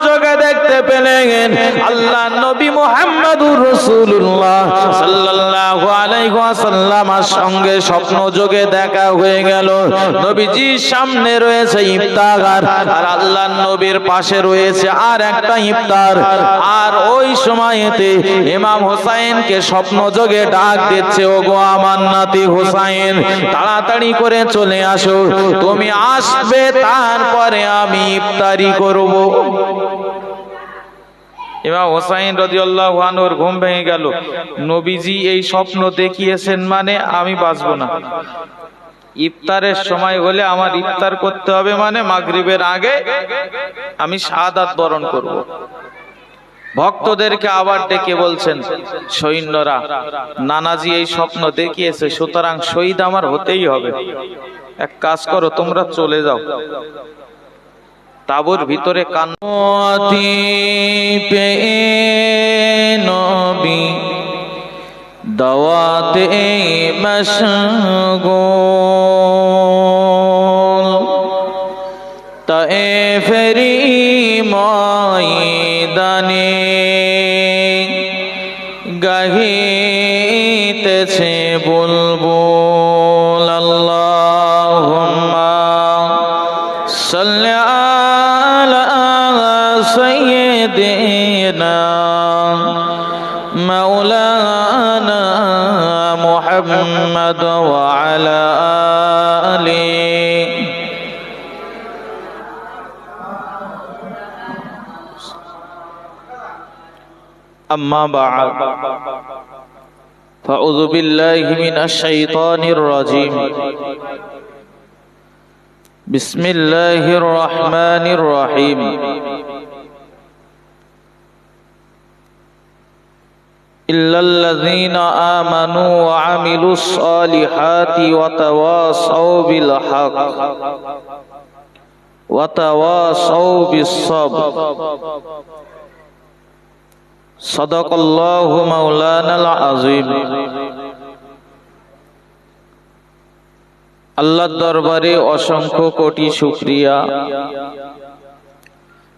চোখে দেখতে পেলেন আল্লাহ নবী মুহাম্মদুর রাসূলুল্লাহ সাল্লাল্লাহু আলাইহি ওয়াসাল্লামের সঙ্গে স্বপ্ন যোগে দেখা হয়ে গেল। নবীজির সামনে রয়েছে ইফতার আর আল্লাহ নবীর পাশে রয়েছে আর একটা ইফতার। আর ওই সময়তে ইমাম হোসেনকে স্বপ্ন যোগে ডাক দিচ্ছে, ওগো আমার নাতি হোসেন, তাড়াতাড়ি করে চলে আসো, তুমি আসবে তারপরে আমি ইফতারি করব। ইমাম হোসেন রাদিয়াল্লাহু আনহুর ঘুম ভেঙে গেল। নবীজি এই স্বপ্ন দেখিয়েছেন মানে আমি বাঁচব না, ইফতারের সময় হলে আমার ইফতার করতে হবে, মানে মাগরিবের আগে আমি শাহাদাত বরণ করব। ভক্তদেরকে আবার ডেকে বলছেন, সৈন্যরা, নানাজি এই স্বপ্ন দেখিয়েছে, সুতরাং শহীদ আমার হতেই হবে। এক কাজ করো, তোমরা চলে যাও। তাবুর ভিতরে কান্নাতি পে নবী দাওয়াতে মশগুল তায়েফেরি ময়দানে গাহিতেছে বুলবুল। আল্লাহুম্মা সাল্লি سيدنا مولانا محمد وعلى آله أما بعد فأعوذ بالله من الشيطان الرجيم بسم الله الرحمن الرحيم إلا الذين آمنوا وعملوا الصالحات وتواصوا بالحق وتواصوا بالصبر صدق الله مولانا العظيم। আল্লাহর দরবারে অসংখ্য কোটি শুকরিয়া,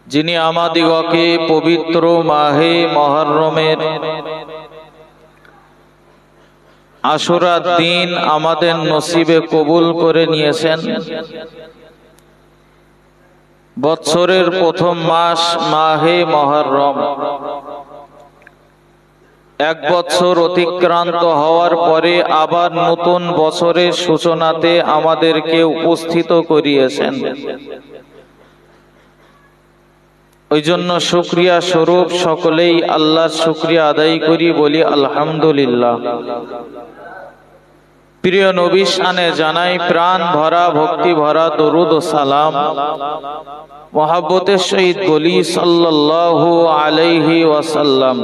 যিনি আমাদিগকে পবিত্র মাহে মুহররমের আশুরার দিন আমাদের নসিবে কবুল করে নিয়েছেন। বৎসরের প্রথম মাস মাহে মুহররম, এক বছর অতিক্রান্ত হওয়ার পরে আবার নতুন বছরের সূচনাতে আমাদেরকে উপস্থিত করিয়েছেন। ওই জন্য শুকরিয়া স্বরূপ সকলেই আল্লাহর শুকরিয়া আদায় করি, বলি আলহামদুলিল্লাহ। প্রিয় নবীর শানে জানাই প্রাণ ভরা ভক্তি ভরা দরুদ ও সালাম। মহব্বতের সহিত বলি সাল্লাল্লাহু আলাইহি ওয়াসাল্লাম।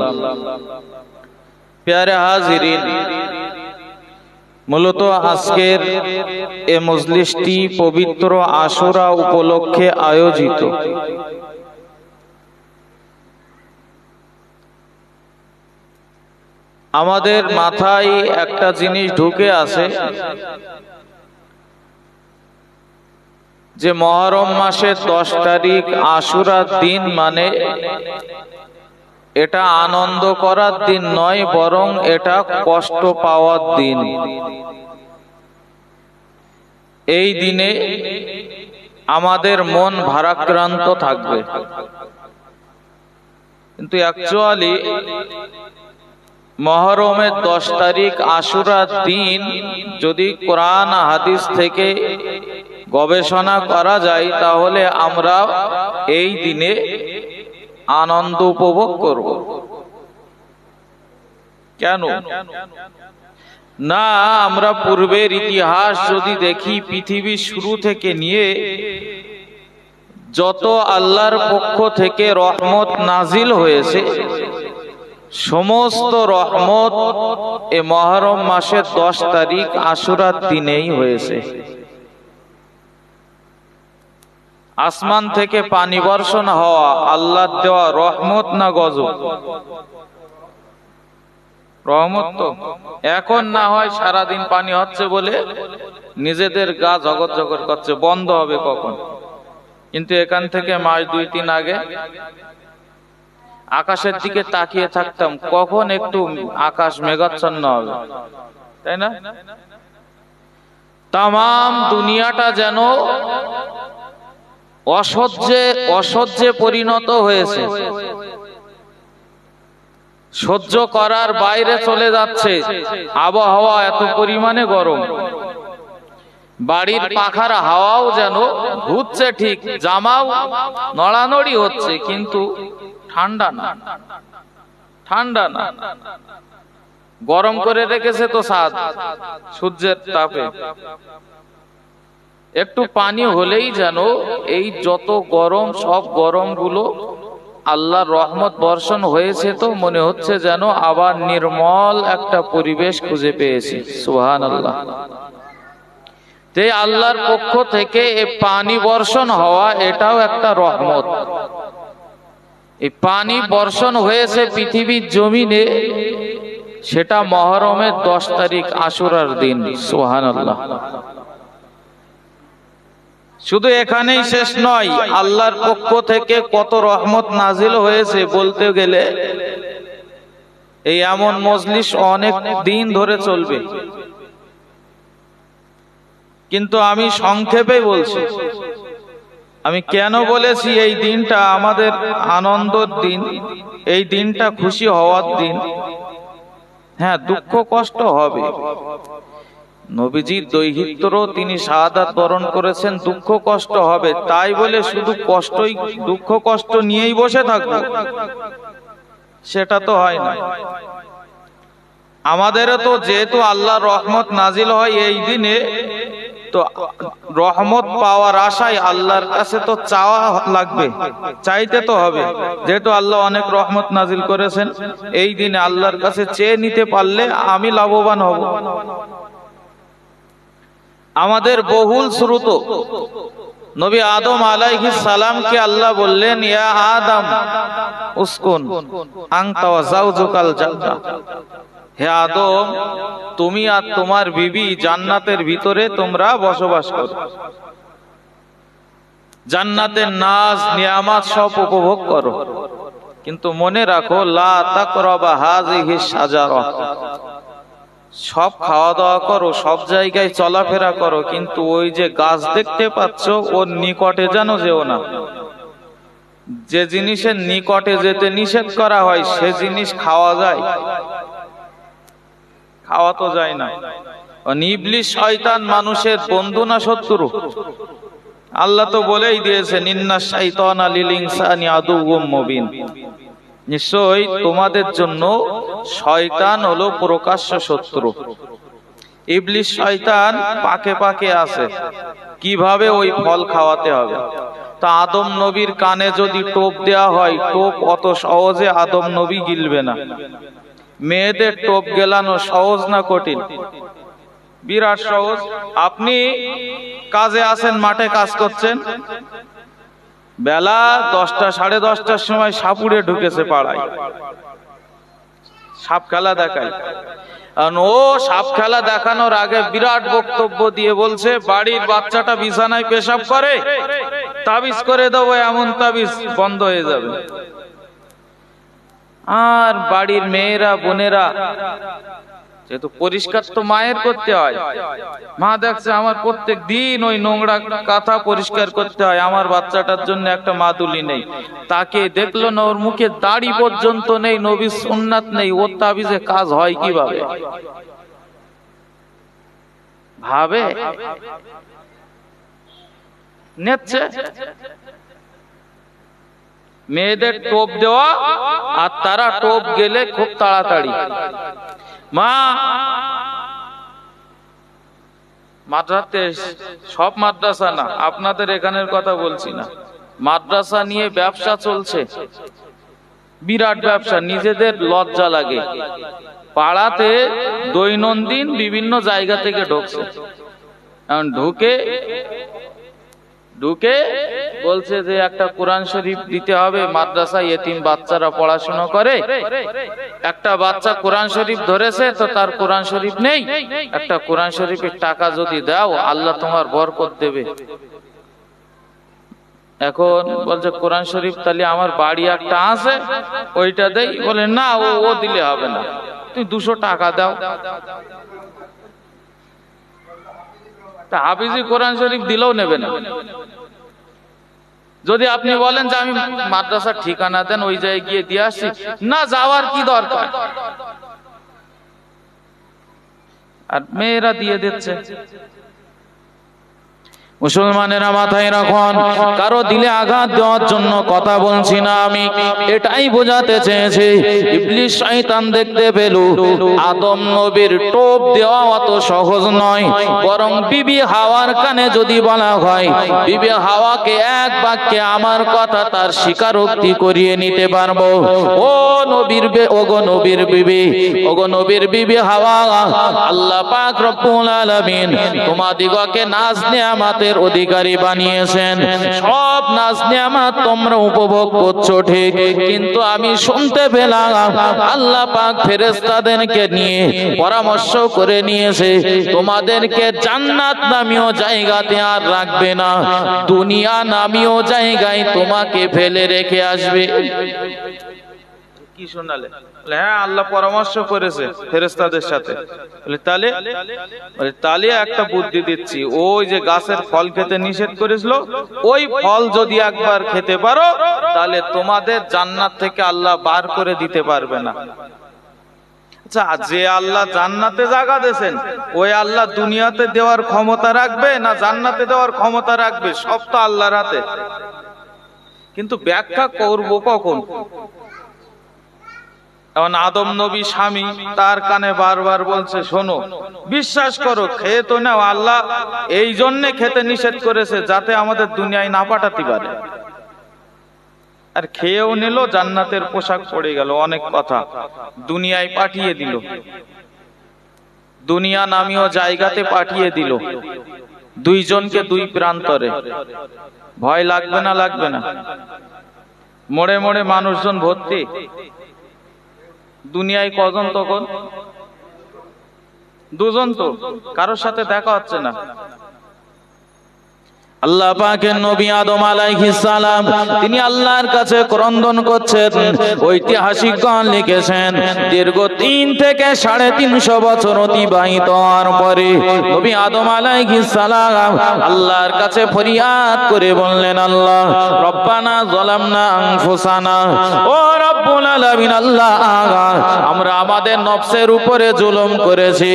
প্যারে হাজিরিন, মূলত আজকের এ মজলিসটি পবিত্র আশুরা উপলক্ষে আয়োজিত। আমাদের মাথায় একটা জিনিস ঢুকে আছে যে মুহররম মাসের 10 তারিখ আশুরার দিন, মানে এটা আনন্দ করার দিন নয়, বরং এটা কষ্ট পাওয়ার দিন। এই দিনে আমাদের মন ভারাক্রান্ত থাকবে, কিন্তু অ্যাকচুয়ালি মুহররমের 10 তারিখ আশুরার দিন যদি কোরআন হাদিস থেকে গবেষণা করা যায়, তাহলে আমরা এই দিনে আনন্দ উপভোগ করব। কেন না, আমরা পূর্বের ইতিহাস যদি দেখি, পৃথিবীর শুরু থেকে নিয়ে যত আল্লাহর পক্ষ থেকে রহমত নাজিল হয়েছে, সমস্ত রহমত এ মুহররম মাসের 10 তারিখ আশুরার দিনেই হয়েছে। আসমান থেকে পানি বর্ষণ হওয়া আল্লাহর দেওয়া রহমত না গজব? রহমত তো। এখন না হয় সারাদিন পানি হচ্ছে বলে নিজেদের গা জগৎ জগৎ করছে, বন্ধ হবে কখন? কিন্তু এখান থেকে মাস 2-3 আগে আকাশের দিকে তাকিয়ে থাকতাম, কখন একটু আকাশ মেঘাচ্ছন্ন হবে, তাই না? তাম দুনিয়াটা যেন অসহ্যে পরিণত হয়েছে, সহ্য করার বাইরে চলে যাচ্ছে। আবহাওয়া এত পরিমাণে গরম, বাড়ির পাখার হাওয়াও যেন ঘুরছে, ঠিক জামাও নড়ানড়ি হচ্ছে, কিন্তু ঠান্ডা না। গরম করে রেখেছে তো ছাদ সূর্যের তাপে। একটু পানি হলেই যেন এই যত গরম, সব গরম গুলো আল্লাহর রহমত বর্ষণ হয়েছে, তো মনে হচ্ছে যেন আবার নির্মল একটা পরিবেশ খুঁজে পেয়েছি। সুবহানাল্লাহ। যে আল্লাহর পক্ষ থেকে এই পানি বর্ষণ হওয়া, এটাও একটা রহমত। এই পানি বর্ষণ হয়েছে পৃথিবীর জমিনে, সেটা মহরমের 10 তারিখ আশুরার দিন। সুবহানাল্লাহ। শুধু এখানেই শেষ নয়, আল্লাহর পক্ষ থেকে কত রহমত নাজিল হয়েছে বলতে গেলে এই এমন মজলিস অনেক দিন ধরে চলবে, কিন্তু আমি সংক্ষেপে বলছি। আমি কেন বলেছি এই দিনটা আমাদের আনন্দের দিন, এই দিনটা খুশি হওয়ার দিন। হ্যাঁ, দুঃখ কষ্ট হবে, নবীজির দৈহিত্র, তিনি শাহাদাত বরণ করেছেন, দুঃখ কষ্ট হবে। তাই বলে শুধু দুঃখ কষ্ট নিয়েই বসে থাকবো, সেটা তো হয় না। আমাদেরও তো যেহেতু আল্লাহর রহমত নাজিল হয় এই দিনে, তো রহমত পাওয়ার আশায় আল্লাহর কাছে তো চাওয়া লাগবে, চাইতে তো হবে। যেহেতু আল্লাহ অনেক রহমত নাজিল করেছেন, এই দিনে আল্লাহর কাছে চেয়ে নিতে পারলে আমি লাভবান হব। আমাদের বহুল শ্রুত নবী আদম আলাইহিস সালামকে আল্লাহ বললেন, ইয়া আদম উসকুন আনতা ওয়া যাওজুকাল জান্নাহ। হে আদম, তুমি আর তোমার বিবি জান্নাতের ভিতরে তোমরা বসবাস করো, জান্নাতের নাজ নিয়ামত সব উপভোগ করো, কিন্তু মনে রাখো লা তাকরাবা হাযিহিস শাজারা। সব খাওয়া দাওয়া করো, সব জায়গায় চলাফেরা করো, কিন্তু ওই যে গাছ দেখতে পাচ্ছ ওর নিকটে যেন যেও না। যে জিনিসের নিকটে যেতে নিষেধ করা হয় সে জিনিস খাওয়া যায়? খাওয়া তো যায় না। ইবলিস শয়তান মানুষের বন্ধু না শত্রু? আল্লাহ তো বলেই দিয়েছেন, ইন্নাশ শাইতানা লিল ইনসানি আদুউম মুবিন। নিশ্চয়ই তোমাদের জন্য শয়তান হলো প্রকাশ্য শত্রু। ইবলিস শয়তান পাকে পাকে আছে, কিভাবে ওই ফল খাওয়াতে হবে। তা আদম নবীর কানে যদি টোপ দেয়া হয়, টোপ অত সহজে আদম নবী গিলবে না। মেয়েদের টোপ গেলানো সহজ না কঠিন? বিরাট সহজ। আপনি কাজে আছেন, মাঠে কাজ করছেন, বেলা 10টা 10:30টার সময় সাপুড়ে ঢুকেছে পাড়ায়, সাপ খেলা দেখায়। ও সাপ খেলা দেখানোর আগে বিরাট বক্তব্য দিয়ে বলছে, বাড়ির বাচ্চাটা বিছানায় পেশাব করে, তাবিজ করে দেবো, এমন তাবিজ বন্ধ হয়ে যাবে। আর বাড়ির মেয়েরা বোনেরা, যেহেতু পরিষ্কার তো মায়ের করতে হয়, মা দেখছে আমার প্রত্যেক দিন ওই নোংরা কাঁথা পরিষ্কার করতে হয়, আমার বাচ্চাটার জন্য একটা মাদুলি নেই। তাকে দেখলো না, ওর মুখে দাড়ি পর্যন্ত নেই, নবীর সুন্নাত নেই, ওর তাবিজে কাজ হয় কিভাবে? ভাবে নেচ্ছে। মেয়েদের টোপ দেওয়া, আর তারা টোপ গেলে খুব তাড়াতাড়ি। মা মাদ্রাসা, সব মাদ্রাসা না, আপনাদের এখানের কথা বলছি না, মাদ্রাসা নিয়ে ব্যবসা চলছে, বিরাট ব্যবসা। নিজেদের লজ্জা লাগে, পাড়াতে দৈনন্দিন বিভিন্ন জায়গা থেকে ঢুকছে, ঢুকে বলছে যে একটা কোরআন শরীফ দিতে হবে, মাদ্রাসায় এতিম বাচ্চারা পড়াশোনা করে, একটা বাচ্চা কোরআন শরীফ ধরেছে তো তার কোরআন শরীফ নেই, একটা কোরআন শরীফের টাকা যদি দাও আল্লাহ তোমার বরকত দেবে। এখন বলছে কোরআন শরীফ তাহলে আমার বাড়ি একটা আছে ওইটা দেই, বলে না ও দিলে হবে না, তুমি 200 টাকা দাও। তা হাফিজি কোরআন শরীফ দিলেও নেবে না। যদি আপনি বলেন যে আমি মাদ্রাসার ঠিকানা দেন, ওই জায়গায় গিয়ে দিয়ে আসি, না যাওয়ার কি দরকার, আর মেয়েরা দিয়ে দিচ্ছে। মুসলমানেরা মাথায় রাখুন, কারো দিলে আঘাত দেওয়ার জন্য কথা বলছি না আমি, এটাই বোঝাতে চেয়েছি ইবলিস শয়তান দেখতে পেল আদম নবীর টোপ দেওয়া অত সহজ নয়, বরং বিবি হাওয়ার কানে যদি বলা হয়, বিবি হাওয়াকে এক বাক্যে আমার কথা তার স্বীকারোক্তি করিয়ে নিতে পারবো। ও নবীর ওগো নবীর বিবি, ওগো নবীর বিবি হাওয়া, আল্লাহ পাক রব্বুল আলামিন তোমাদিগকে নাজ নেয়ামতের অধিকারী বানিয়েছেন, সব নাজ নেয়ামত তোমরা উপভোগ করছো ঠিক, কিন্তু আমি শুনতে পেলাম আল্লাহ পাক ফেরেশতাদেরকে নিয়ে পরামর্শ করে নিয়েছে তোমাদেরকে জান্নাত নামীয় জায়গাতে আর রাখবে না, দুনিয়া নামীয় জায়গায় তোমাকে ফেলে রেখে আসবে। কি শোনালে? হ্যাঁ, আল্লাহ পরামর্শ করেছে ফেরেশতাদের সাথে। তাহলে একটা বুদ্ধি দিচ্ছি, ওই যে গাছের ফল খেতে নিষেধ করেছিল, ওই ফল যদি একবার খেতে পারো তাহলে তোমাদের জান্নাত থেকে আল্লাহ বার করে দিতে পারবে না। আচ্ছা, যে আল্লাহ জান্নাতে জায়গা দিয়েছেন ওই আল্লাহ দুনিয়াতে দেওয়ার ক্ষমতা রাখবে না জান্নাতে দেওয়ার ক্ষমতা রাখবে? সব তো আল্লাহর হাতে। কিন্তু ব্যাখ্যা করবো কখন? এখন আদম নবী স্বামী তার কানে বারবার বলছে, শোনো, বিশ্বাস করো, খেয়ে তো নাও, আল্লাহ এই জন্য খেতে নিষেধ করেছে যাতে আমাদের দুনিয়ায় না পাঠাতে পারে। আর খেয়েও নিল, জান্নাতের পোশাক পড়ে গেল, অনেক কথা, দুনিয়ায় পাঠিয়ে দিল, দুনিয়া নামীয় জায়গাতে পাঠিয়ে দিল, দুইজনকে দুই প্রান্তরে। ভয় লাগবে না? লাগবে না? মোড়ে মোড়ে মানুষজন ভর্তি। দুনিয়ায় কজন তখন? দুজন, তো কারোর সাথে দেখা হচ্ছে না। আল্লাহ পাকের নবী আদম আলাইহিস সালাম তিনি আল্লাহর কাছে ক্রন্দন করছেন। ঐতিহাসিকগণ লিখেছেন দীর্ঘ 3 থেকে 350 বছর অতিবাহিত হওয়ার পরে নবী আদম আলাইহিস সালাম আল্লাহর কাছে ফরিয়াদ করে বললেন, আল্লাহ রব্বানা যালামনা আনফুসানা, ও রব্বুল আলামিন, আল্লাহ আমরা আমাদের নফসের উপরে জুলুম করেছি,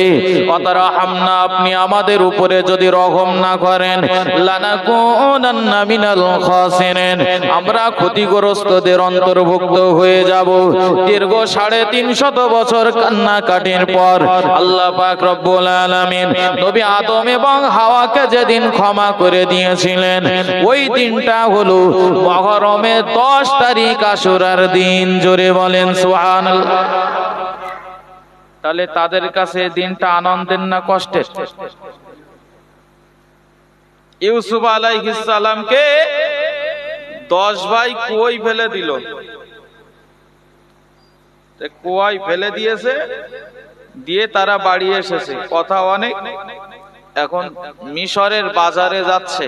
অতরাহামনা, আপনি আমাদের উপরে যদি রহম না করেন, লানা আমরা ক্ষতিগ্রস্তদের অন্তর্ভুক্ত হয়ে যাব। দীর্ঘ 350 বছর কান্নাকাটির পর আল্লাহ পাক রব্বুল আলামিন নবী আদম এবং হাওয়াকে যেদিন ক্ষমা করে দিয়েছিলেন, ওই দিনটা হলো মুহররমের 10 তারিখ, আশুরার দিন। জোরে বলেন সুবহানাল্লাহ। তাহলে তাদের কাছে দিনটা আনন্দের না কষ্টের? ইউসুফ আলাইহিস সালামকে 10 ভাই কুয়োয় ফেলে দিল, কুয়োয় ফেলে দিয়েছে, দিয়ে তারা বাড়ি এসেছে, কথা অনেক। এখন মিশরের বাজারে যাচ্ছে,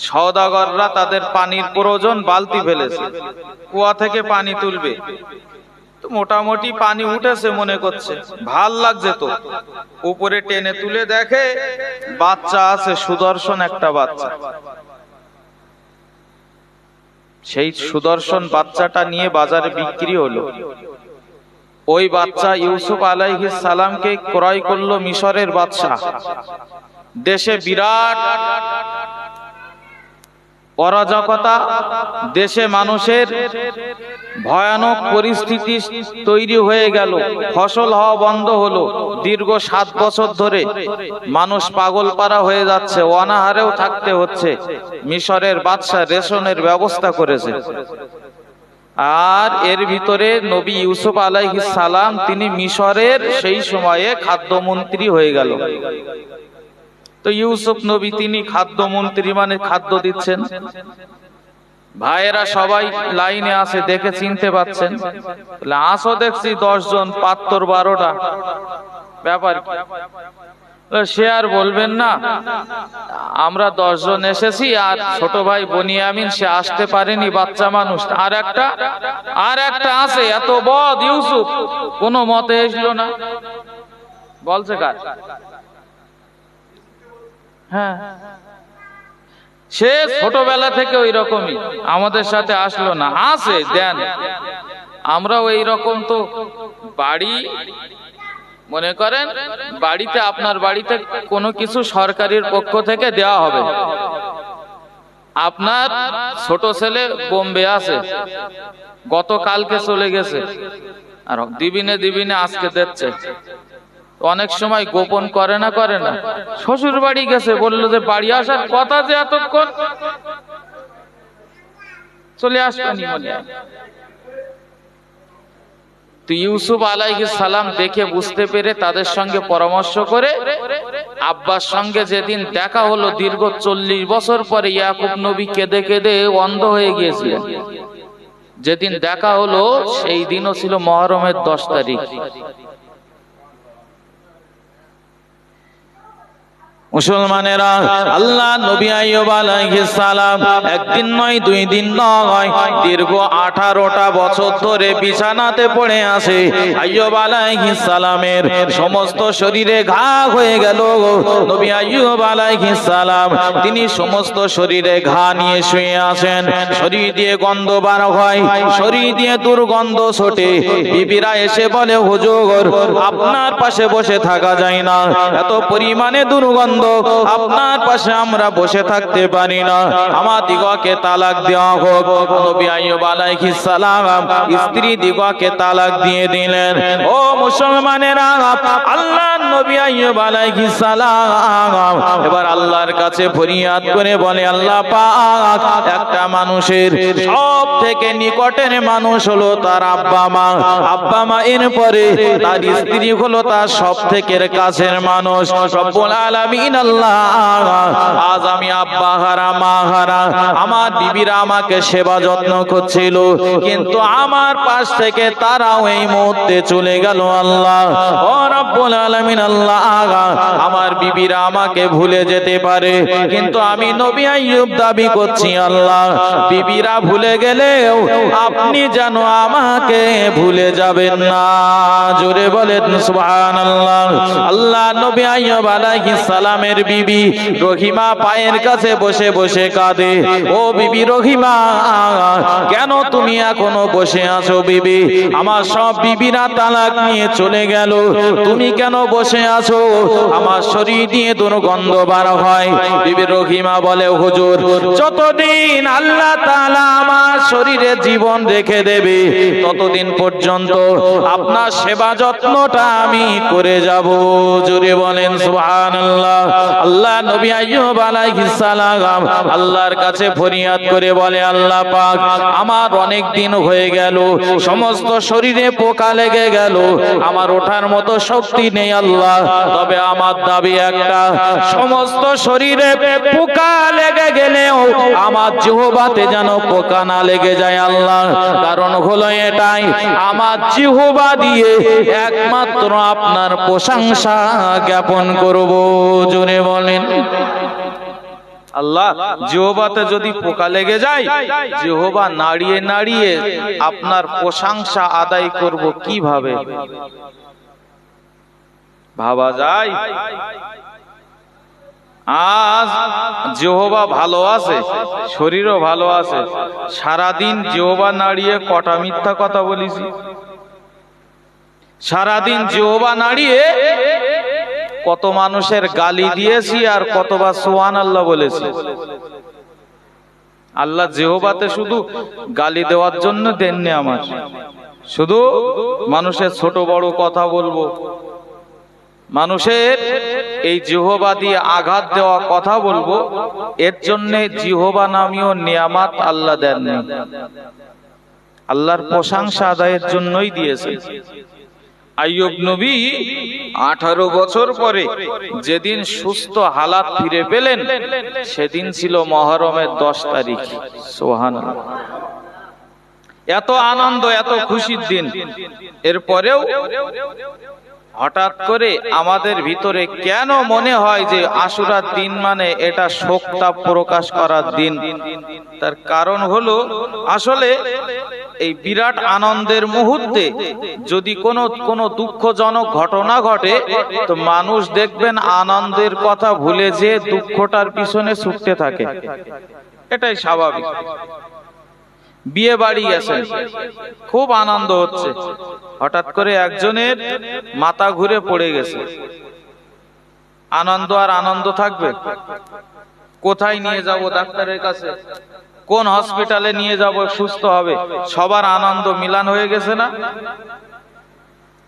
সওদাগররা তাদের পানির প্রয়োজন, বালতি ফেলেছে, কুয়া থেকে পানি তুলবে, তো মোটামুটি পানি উঠেছে মনে করছে, ভাল লাগছে, তো উপরে টেনে তুলে দেখে বাচ্চা আছে, সুদর্শন একটা বাচ্চা। সেই সুদর্শন বাচ্চাটা নিয়ে বাজারে বিক্রি হলো। ওই বাচ্চা ইউসুফ আলাইহিস সালামকে ক্রয় করলো মিশরের বাদশা। দেশে বিরাট অরাজকতা, দেশে মানুষের ভয়ানক পরিস্থিতি তৈরি হয়ে গেল, ফসল হওয়া বন্ধ হলো, দীর্ঘ 7 বছর ধরে মানুষ পাগলপাড়া হয়ে যাচ্ছে, অনাহারেও থাকতে হচ্ছে। মিশরের বাদশা রেশনের ব্যবস্থা করেছে, আর এর ভিতরে নবী ইউসুফ আলাইহিস সালাম তিনি মিশরের সেই সময়ে খাদ্যমন্ত্রী হয়ে গেল। তো ইউসুফ নবী তিনি খাদ্যমন্ত্রী, মানে খাদ্য দিচ্ছেন। ভাইয়েরা সবাই লাইনে আছে, দেখে চিনতে পাচ্ছেন? আসো, দেখছি 10 জন, পাত্তর 12টা, ব্যাপার কি? সে আর বলবেন না, আমরা 10 জন এসেছি, আর ছোট ভাই বনিয়ামিন সে আসতে পারেনি, বাচ্চা মানুষ। আর একটা আছে এত বদ ইউসুফ, কোনো মতে এসলো না। বলছে কার? হ্যাঁ, সে ছোটবেলা থেকে ওই রকমই, আমাদের সাথে আসলো না। আছে দেন, আমরাও এই রকম। তো বাড়ি মনে করেন বাড়িতে, আপনার বাড়িতে কোনো কিছু সরকারের পক্ষ থেকে দেওয়া হবে। আপনার ছোট ছেলে বোম্বে আছে, গতকালকে চলে গেছে, আর দিবিনে আজকে দিচ্ছে। অনেক সময় গোপন করে না শ্বশুর বাড়ি গেছে, বললো যে বাড়ি আসার কথা, যে এতক্ষণ চলে আসবেনি মনে হয়। তো ইউসুফ আলাইহিস সালাম দেখে বুঝতে পেরে তাদের সঙ্গে পরামর্শ করে আব্বার সঙ্গে যেদিন দেখা হলো, দীর্ঘ 40 বছর পরে ইয়াকুব নবী কেঁদে কেঁদে অন্ধ হয়ে গিয়েছিলেন, যেদিন দেখা হলো সেই দিনও ছিল মুহররমের 10 তারিখ। মুসলমানেরা, আল্লাহ নবী আইয়ুব আলাইহিস সালাম একদিন নয়, 2 দিন নয়, দীর্ঘ 18টা বছর ধরে বিছানাতে পড়ে আছে। আইয়ুব আলাইহিস সালামের সমস্ত শরীরে ঘা হয়ে গেল। নবী আইয়ুব আলাইহিস সালাম তিনি সমস্ত শরীরে ঘা নিয়ে শুয়ে আছেন। শরীর দিয়ে গন্ধ বার হয়, শরীর দিয়ে দুর্গন্ধ ছোটে। বিবিরা এসে বলে, হুজুর আপনার পাশে বসে থাকা যায় না, এত পরিমাণে দুর্গন্ধ, আপনার পাশে আমরা বসে থাকতে পারি না, আমাদিগকে তালাক দেওয়া হোক। নবী আইয়ুব আলাইহিস সালাম স্ত্রী দিগকে তালাক দিয়ে দিলেন। ও মুসলমানেরা, আল্লাহর নবী আইয়ুব আলাইহিস সালাম এবার আল্লাহর কাছে ফরিয়াদ করে বলে, আল্লাহ পাক, একটা মানুষের সব থেকে নিকটের মানুষ হলো তার আব্বা মা, এর পরে তার স্ত্রী হলো তার সব থেকে কাছের মানুষ। রব্বুল আলামিন আল্লাহ, আজ আমি আব্বা হারা মা হারা, আমার বিবিরা আমাকে সেবা যত্ন করছিল, কিন্তু আমার পাশ থেকে তারাও এই মুহূর্তে চলে গেল। আল্লাহ, ও রব্বুল আলামিন আল্লাহ, আমার বিবিরা আমাকে ভুলে যেতে পারে, কিন্তু আমি নবী আইয়ুব দাবি করছি আল্লাহ, বিবিরা ভুলে গেলেও আপনি যেন আমাকে ভুলে যাবেন না। জোরে বলেন সুবহানাল্লাহ। আল্লাহ নবী আইয়ুব আলাইহিস সালামের বিবি রহিমা পায়ের কাছে বসে বসে কাঁদে। ও বিবি রহিমা, কেন তুমি এখনো বসে আছো? বিবি, আমার সব বিবিরা তালাক নিয়ে চলে গেল, তুমি কেন বসে আছো? আমার শরীর দিয়ে দুর্গন্ধ বার হয়। বিবি রহিমা বলে, হুজুর যতদিন আল্লাহ তাআলা আমার শরীরে জীবন রেখে দেবে, ততদিন পর্যন্ত আপনার সেবা যত্নটা আমি করে যাব। জোরে বলেন সুবহানাল্লাহ। আল্লাহ নবী আইয়ুব আলাইহিস সালাম আল্লাহর কাছে ফরিয়াদ করে বলে, আল্লাহ পাক, আমার অনেক দিন হয়ে গেল, সমস্ত শরীরে পোকা লেগে গেল, আমার ওঠার মতো শক্তি নেই আল্লাহ, তবে আমার দাবি একটা, সমস্ত শরীরে পোকা লেগে গেলেও আমার জিহ্বাতে যেন পোকা না লেগে যায় আল্লাহ। কারণ হলো এটাই, আমার জিহ্বা দিয়ে একমাত্র আপনার প্রশংসা জ্ঞাপন করব। জোরে বলেন আল্লাহ, জিহ্বাতে যদি পোকা লেগে যায়, জিহ্বা নাড়িয়ে নাড়িয়ে আপনার প্রশংসা আদায় করব কিভাবে? ভাবা যায়? আজ জিহ্বা ভালো আছে, শরীরও ভালো আছে, সারাদিন জিহ্বা নাড়িয়ে কটা মিথ্যা কথা বলেছি, সারাদিন জিহ্বা নাড়িয়ে কত মানুষের গালি দিয়েছি, আর কতবার সুবহানাল্লাহ বলেছি। আল্লাহ জিহ্বাতে শুধু গালি দেওয়ার জন্য দেননি আমার, শুধু মানুষের ছোট বড় কথা বলবো, মানুষের এই জিহ্বা দিয়ে আঘাত দেওয়া কথা বলবো, এর জন্য জিহ্বা নামীয় নিয়ামত আল্লাহ দেননি, আল্লাহর প্রশংসা আদায়ের জন্যই দিয়েছে। আইয়ুব নবী 18 বছর পরে যেদিন সুস্থ হালাত ফিরে পেলেন, সেদিন ছিল মুহররমের 10 তারিখ। সুবহানাল্লাহ। এত আনন্দ, এত খুশির দিন, এরপরেও হঠাৎ করে আমাদের ভিতরে কেন মনে হয় যে আশুরার দিন মানে এটা শোকতাপ প্রকাশ করার দিন? তার কারণ হলো আসলে এই বিরাট আনন্দের মুহূর্তে যদি কোনো দুঃখজনক ঘটনা ঘটে তো মানুষ দেখবেন আনন্দের কথা ভুলে যে দুঃখটার পিছনে ছুটতে থাকে, এটাই স্বাভাবিক। বিয়ে বাড়ি গেছেন, খুব আনন্দ হচ্ছে, হঠাৎ করে একজনের মাথা ঘুরে পড়ে গেছে, আনন্দ আর আনন্দ থাকবে? কোথায় নিয়ে যাব ডাক্তারের কাছে, কোন হসপিটালে নিয়ে যাব সুস্থ হবে, সবার আনন্দ মিলান হয়ে গেছে না?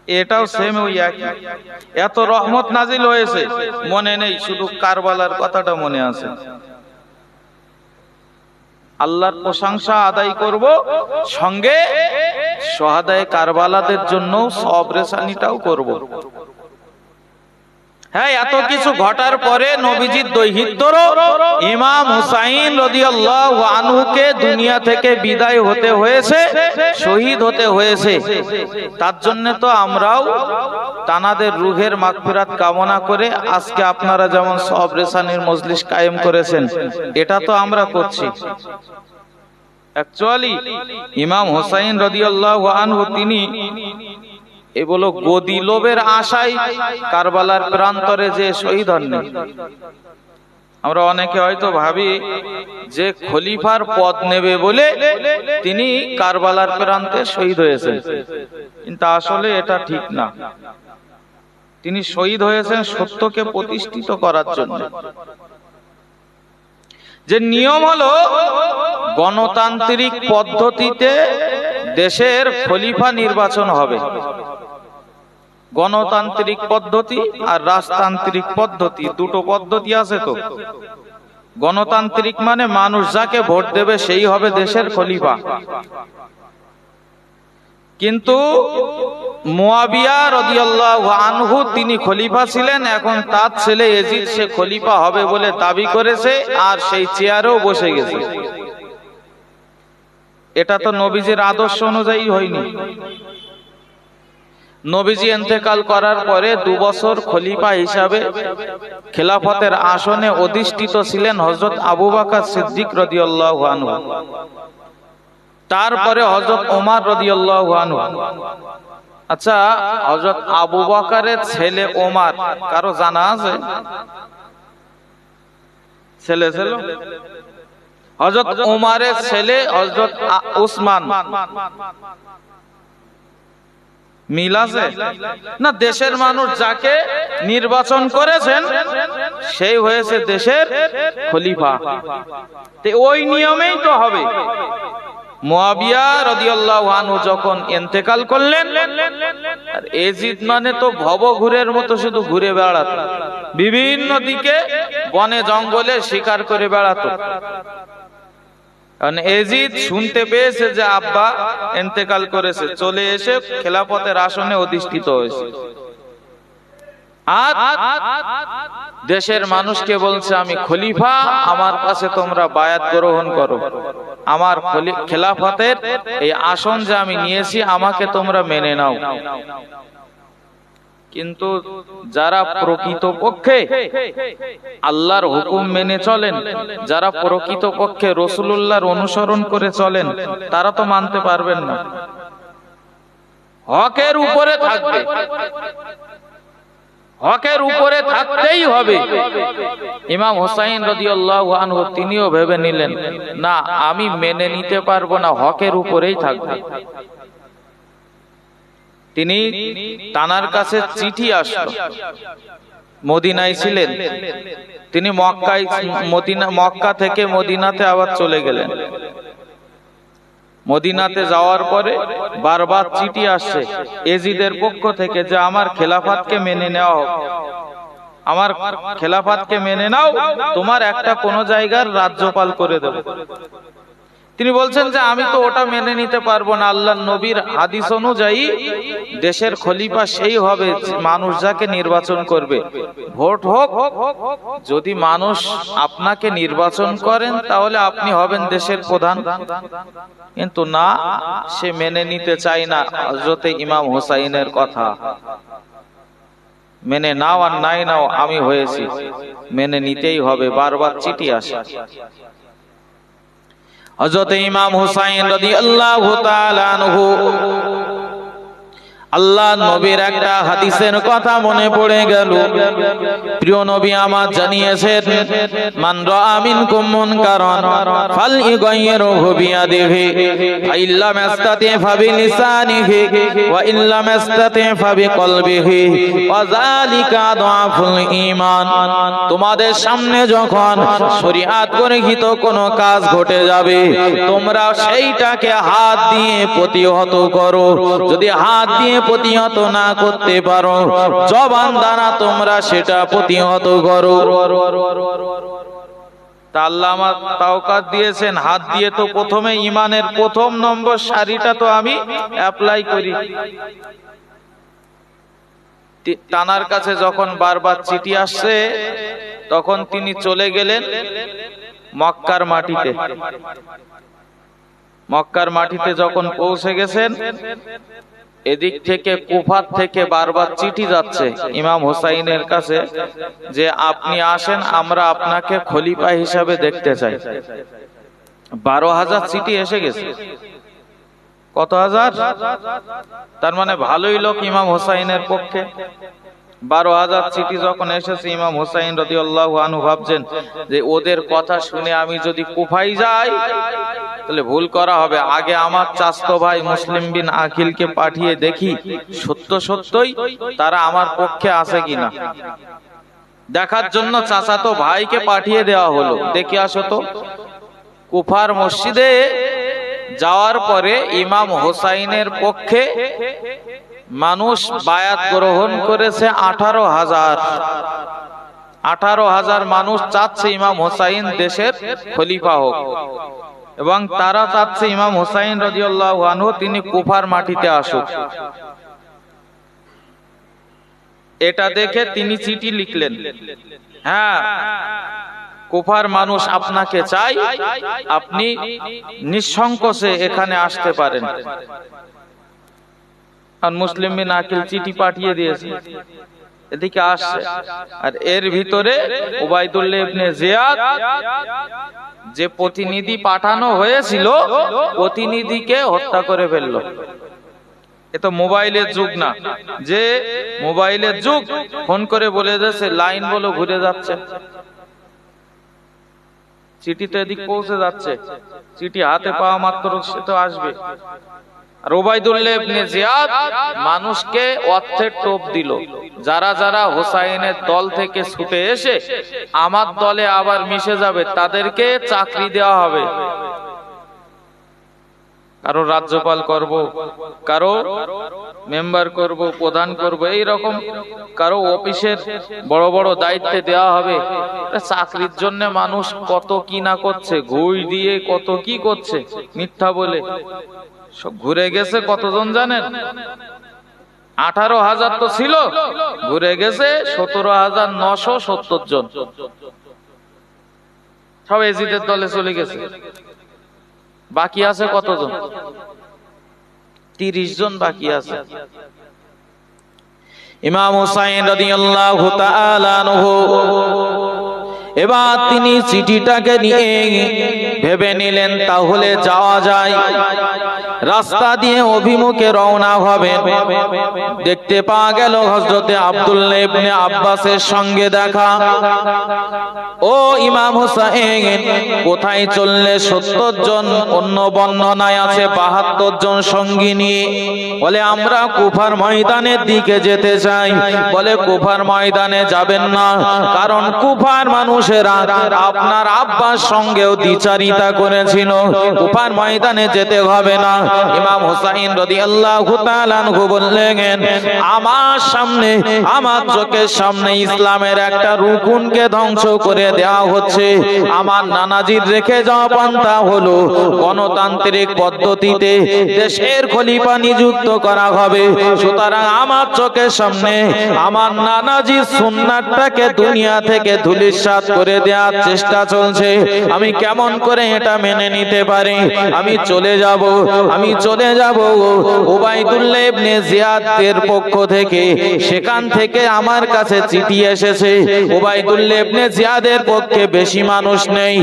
এটাও সেম ওই একই। এত রহমত নাজিল হয়েছে মনে নেই, শুধু কারবালার কথাটা মনে আছে। আল্লাহর প্রশংসা আদায় করব, সঙ্গে শহাদায়ে কারবালাদের জন্য সবরেসানিটাও করব। হ্যাঁ, এত কিছু ঘটার পরে নবীজির দৌহিত্র ইমাম হুসাইন রাদিয়াল্লাহু আনহুকে দুনিয়া থেকে বিদায় হতে হয়েছে, শহীদ হতে হয়েছে। তার জন্য তো আমরাও তানাদের রুহের মাগফিরাত কামনা করে আজকে আপনারা যেমন সবরেসানির মজলিস কায়েম করেছেন, এটা তো আমরা করছি। অ্যাকচুয়ালি ইমাম হুসাইন রাদিয়াল্লাহু আনহু তিনি এই বলো গদি লোভের আশায় কারবালার প্রান্তরে যে শহীদ হননি। আমরা অনেকে হয়তো ভাবি যে খলিফার পদ নেবে বলে তিনি কারবালার প্রান্তে শহীদ হয়েছেন, কিন্তু আসলে এটা ঠিক না। তিনি শহীদ হয়েছেন সত্যকে প্রতিষ্ঠিত করার জন্য। যে নিয়ম হলো গণতান্ত্রিক পদ্ধতিতে দেশের খলিফা নির্বাচন হবে। গণতান্ত্রিক পদ্ধতি আর রাজতান্ত্রিক পদ্ধতি, দুটো পদ্ধতি আছে তো। গণতান্ত্রিক মানে মানুষ যাকে ভোট দেবে সেই হবে দেশের খলিফা। কিন্তু মুয়াবিয়া রাদিয়াল্লাহু আনহু তিনি খলিফা ছিলেন, এখন তার ছেলে ইয়াজিদ সে খলিফা হবে বলে দাবি করেছে আর সেই চেয়ারেও বসে গেছে। এটা তো নবীজির আদর্শ অনুযায়ী হয়নি। নবীজি ইন্তেকাল করার পরে 2 বছর খলিফা হিসাবে খেলাফতের আসনে অধিষ্ঠিত ছিলেন হযরত আবু বকর সিদ্দিক রাদিয়াল্লাহু আনহু। তারপরে হযরত ওমর রাদিয়াল্লাহু আনহু। আচ্ছা, হযরত আবু বকরের ছেলে ওমর কারো জানা আছে? ছেলে ছিল হযরত ওমরের ছেলে হযরত উসমান। মিল আছে না? দেশের মানুষ যাকে নির্বাচন করেছেন সেই হয়েছে দেশের খলিফা। তো ওই নিয়মেই তো হবে। মুয়াবিয়া রাদিয়াল্লাহু আনহু যখন ইন্তেকাল করলেন, আর ইয়াজিদ মানে তো ভবঘুরের মতো শুধু ঘুরে বেড়াতো, বিভিন্ন দিকে বনে জঙ্গলে শিকার করে বেড়াতো। কারণ ইয়াজিদ শুনতে পেয়েছে যে আব্বা ইন্তেকাল করেছে, চলে এসে খেলাফতের আসনে অধিষ্ঠিত হয়েছে। আর দেশের মানুষকে বলছে আমি খলিফা, আমার কাছে তোমরা বায়াত গ্রহণ করো, আমার খেলাফতের এই আসন যে আমি নিয়েছি আমাকে তোমরা মেনে নাও। কিন্তু যারা প্রকৃতপক্ষে আল্লাহর হুকুম মেনে চলেন, যারা প্রকৃতপক্ষে রাসূলুল্লাহর অনুসরণ করে চলেন, তারা তো মানতে পারবেন না। হকের উপরে থাকবে, হকের উপরে থাকতেই হবে। ইমাম হুসাইন রাদিয়াল্লাহু আনহু তিনিও ভেবে নিলেন, না আমি মেনে নিতে পারবো না, হকের উপরেই থাকবো। তিনি তানার কাছে চিঠি আসলো, মদিনায় ছিলেন তিনি, মক্কা থেকে মদিনাতে আবার চলে গেলেন। মদিনাতে যাওয়ার পরে বারবার চিঠি আসছে ইয়াজিদের পক্ষ থেকে যে আমার খেলাফতকে মেনে নেওয়া হোক, আমার খেলাফতকে মেনে নাও, তোমার একটা কোন জায়গার রাজ্যপাল করে দেব। তিনি বলছেন যে আমি তো ওটা মেনে নিতে পারবো না। আল্লাহর নবীর হাদিস অনুযায়ী দেশের খলিফা সেই হবে মানুষ যাকে নির্বাচন করবে। ভোট হোক, যদি মানুষ আপনাকে নির্বাচন করেন তাহলে আপনি হবেন দেশের প্রধান। কিন্তু না, সে মেনে নিতে চায় না হযরতে ইমাম হুসাইনের কথা। মেনে নাও আর নাই নাও, আমি হয়েছি, মেনে নিতেই হবে। বারবার চিঠি আসে। হযরত ইমাম হুসাইন রাদিয়াল্লাহু তাআলা আনহু, আল্লাহ নবীর একটা হাদিসের কথা মনে পড়ে গেল। প্রিয় নবী আমার জানিয়েছেন, মান রাআ মিনকুম মুনকারান ফালইগাইয়িরহু বিয়াদিহি ফা ইল্লাম ইস্তাতি ফাবিলিসানিহি ওয়া ইল্লাম ইস্তাতি ফাবিকলবিহি ওয়া যালিকা আদআফুল ঈমান। তোমাদের সামনে যখন শরীয়ত গৃহীত কোনো কাজ ঘটে যাবে, তোমরা সেইটাকে হাত দিয়ে প্রতিহত করো। যদি হাত দিয়ে প্রতিহত না করতে পারো, জবান দ্বারা তোমরা সেটা প্রতিহত করো। তা আল্লাহ আমার তাওকাত দিয়েছেন, হাত দিয়ে তো প্রথমে ইমানের প্রথম নম্বর সারিটা তো আমি অ্যাপ্লাই করি। তানার কাছে যখন বারবার চিঠি আসছে, তখন তিনি চলে গেলেন মক্কার মাটিতে। মক্কার মাটিতে যখন পৌঁছে গেছেন, এদিক থেকে কুফার থেকে বারবার চিঠি যাচ্ছে ইমাম হুসাইনের কাছে যে আপনি আসেন, আমরা আপনাকে খলিফা হিসাবে দেখতে চাই। 12,000 চিঠি এসে গেছে। কত হাজার? তার মানে ভালোই লোক ইমাম হুসাইনের পক্ষে। 12,000 চিঠি যখন এসেছে, ইমাম হুসাইন রাদিয়াল্লাহু আনহু ভাবছেন যে ওদের কথা শুনে আমি যদি কুফায় যাই তাহলে ভুল করা হবে। আগে আমার চাচতো ভাই মুসলিম বিন আকিলকে পাঠিয়ে দেখি সত্য সত্যই তারা আমার পক্ষে আছে কিনা। দেখার জন্য চাচাতো ভাইকে পাঠিয়ে দেওয়া হলো, দেখে আসো তো। কুফার মসজিদে যাওয়ার পরে ইমাম হুসাইনের পক্ষে মানুষ বায়াত গ্রহণ করেছে 18,000। 18,000 মানুষ চাচ্ছে ইমাম হুসাইন দেশের খলিফা হোক, এবং তারা চাচ্ছে ইমাম হুসাইন রাদিয়াল্লাহু আনহু তিনি কুফার মাটিতে আসুক। এটা দেখে তিনি চিঠি লিখলেন, হ্যাঁ কুফার মানুষ আপনাকে চাই, আপনি নিঃসংকোচে এখানে আসতে পারেন। আর মুসলিম বিন আকিল চিঠি পাঠিয়ে দিয়েছে, এদিকে আসছে। আর এর ভিতরে উবাইদুল্লাহ ইবনে জিয়াদ, যে প্রতিনিধি পাঠানো হয়েছিল, প্রতিনিধিকে হত্যা করে ফেললো। এ তো মোবাইলের যুগ না, যে মোবাইলের যুগ, ফোন করে বলে দিয়েছে লাইন বলো ঘুরে যাচ্ছে। চিঠি তো এদিক পৌঁছে যাচ্ছে, চিঠি হাতে পাওয়া মাত্র সে তো আসবে। আর উবাইদুল্লাহ ইবনে জিয়াদ মানুষকে অর্থের টোপ দিল, যারা যারা হুসাইনের দল থেকে ছুটে এসে আমার দলে আবার মিশে যাবে তাদেরকে চাকরি দেওয়া হবে। কারো রাজ্যপাল করব, কারো মেম্বার করব, প্রধান করব, এইরকম কারো অফিসের বড় বড় দায়িত্বে দেওয়া হবে। চাকরির জন্য মানুষ কত কি না করছে, ঘুষ দিয়ে কত কি করছে, মিথ্যা বলে সব ঘুরে গেছে। কতজন জানেন? 18,000 তো ছিল, ঘুরে গেছে 17,970 জন। সব এজিদের দলে চলে গেছে। বাকি আছে কতজন? 30 জন বাকি আছে। ইমাম হুসাইন রাদিয়াল্লাহু তাআলা আনহু এবার তিনি চিঠিটাকে নিয়ে ভেবে নিলেন তাহলে যাওয়া যায়। রাস্তা দিয়ে অভিমুখে রওনা হবেন। দেখতে পাওয়া গেল হযরতে আব্দুল্লাহ ইবনে আব্বাসের সঙ্গে দেখা। ও ইমাম হুসাইন, কোথায় চললে? 70 জন, অন্য বর্ণনায় আছে 72 জন সঙ্গী নিয়ে। বলে আমরা কুফার ময়দানের দিকে যেতে চাই। বলে কুফার ময়দানে যাবেন না, কারণ কুফার মানুষেরা আপনার আব্বার সঙ্গেও দ্বিচারিতা করেছিল, কুফার ময়দানে যেতে হবে না। ইমাম হুসাইন রাদিয়াল্লাহু তাআলা আনহু বললেন, আমার সামনে, আমার চোখের সামনে ইসলামের একটা রুকুনকে ধ্বংস করে দেওয়া হচ্ছে। আমার নানাজির রেখে যাওয়া পন্থা হলো গণতান্ত্রিক পদ্ধতিতে দেশের খলিফা নিযুক্ত করা হবে। সুতরাং আমার চোখের সামনে আমার নানাজির সুন্নাতটাকে দুনিয়া থেকে ধূলিসাৎ করে দেওয়ার চেষ্টা চলছে। আমি কেমন করে এটা মেনে নিতে পারি? আমি চলে যাব। আমি চলে যাব উবাইদুল্লাহ ইবনে জিয়াদের পক্ষ থেকে। সেখান থেকে আমার কাছে চিঠি এসেছে, উবাইদুল্লাহ ইবনে জিয়াদের পক্ষে বেশি মানুষ নেই,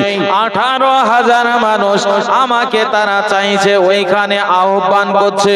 18,000 মানুষ আমাকে তারা চাইছে, ওইখানে আহ্বান করছে।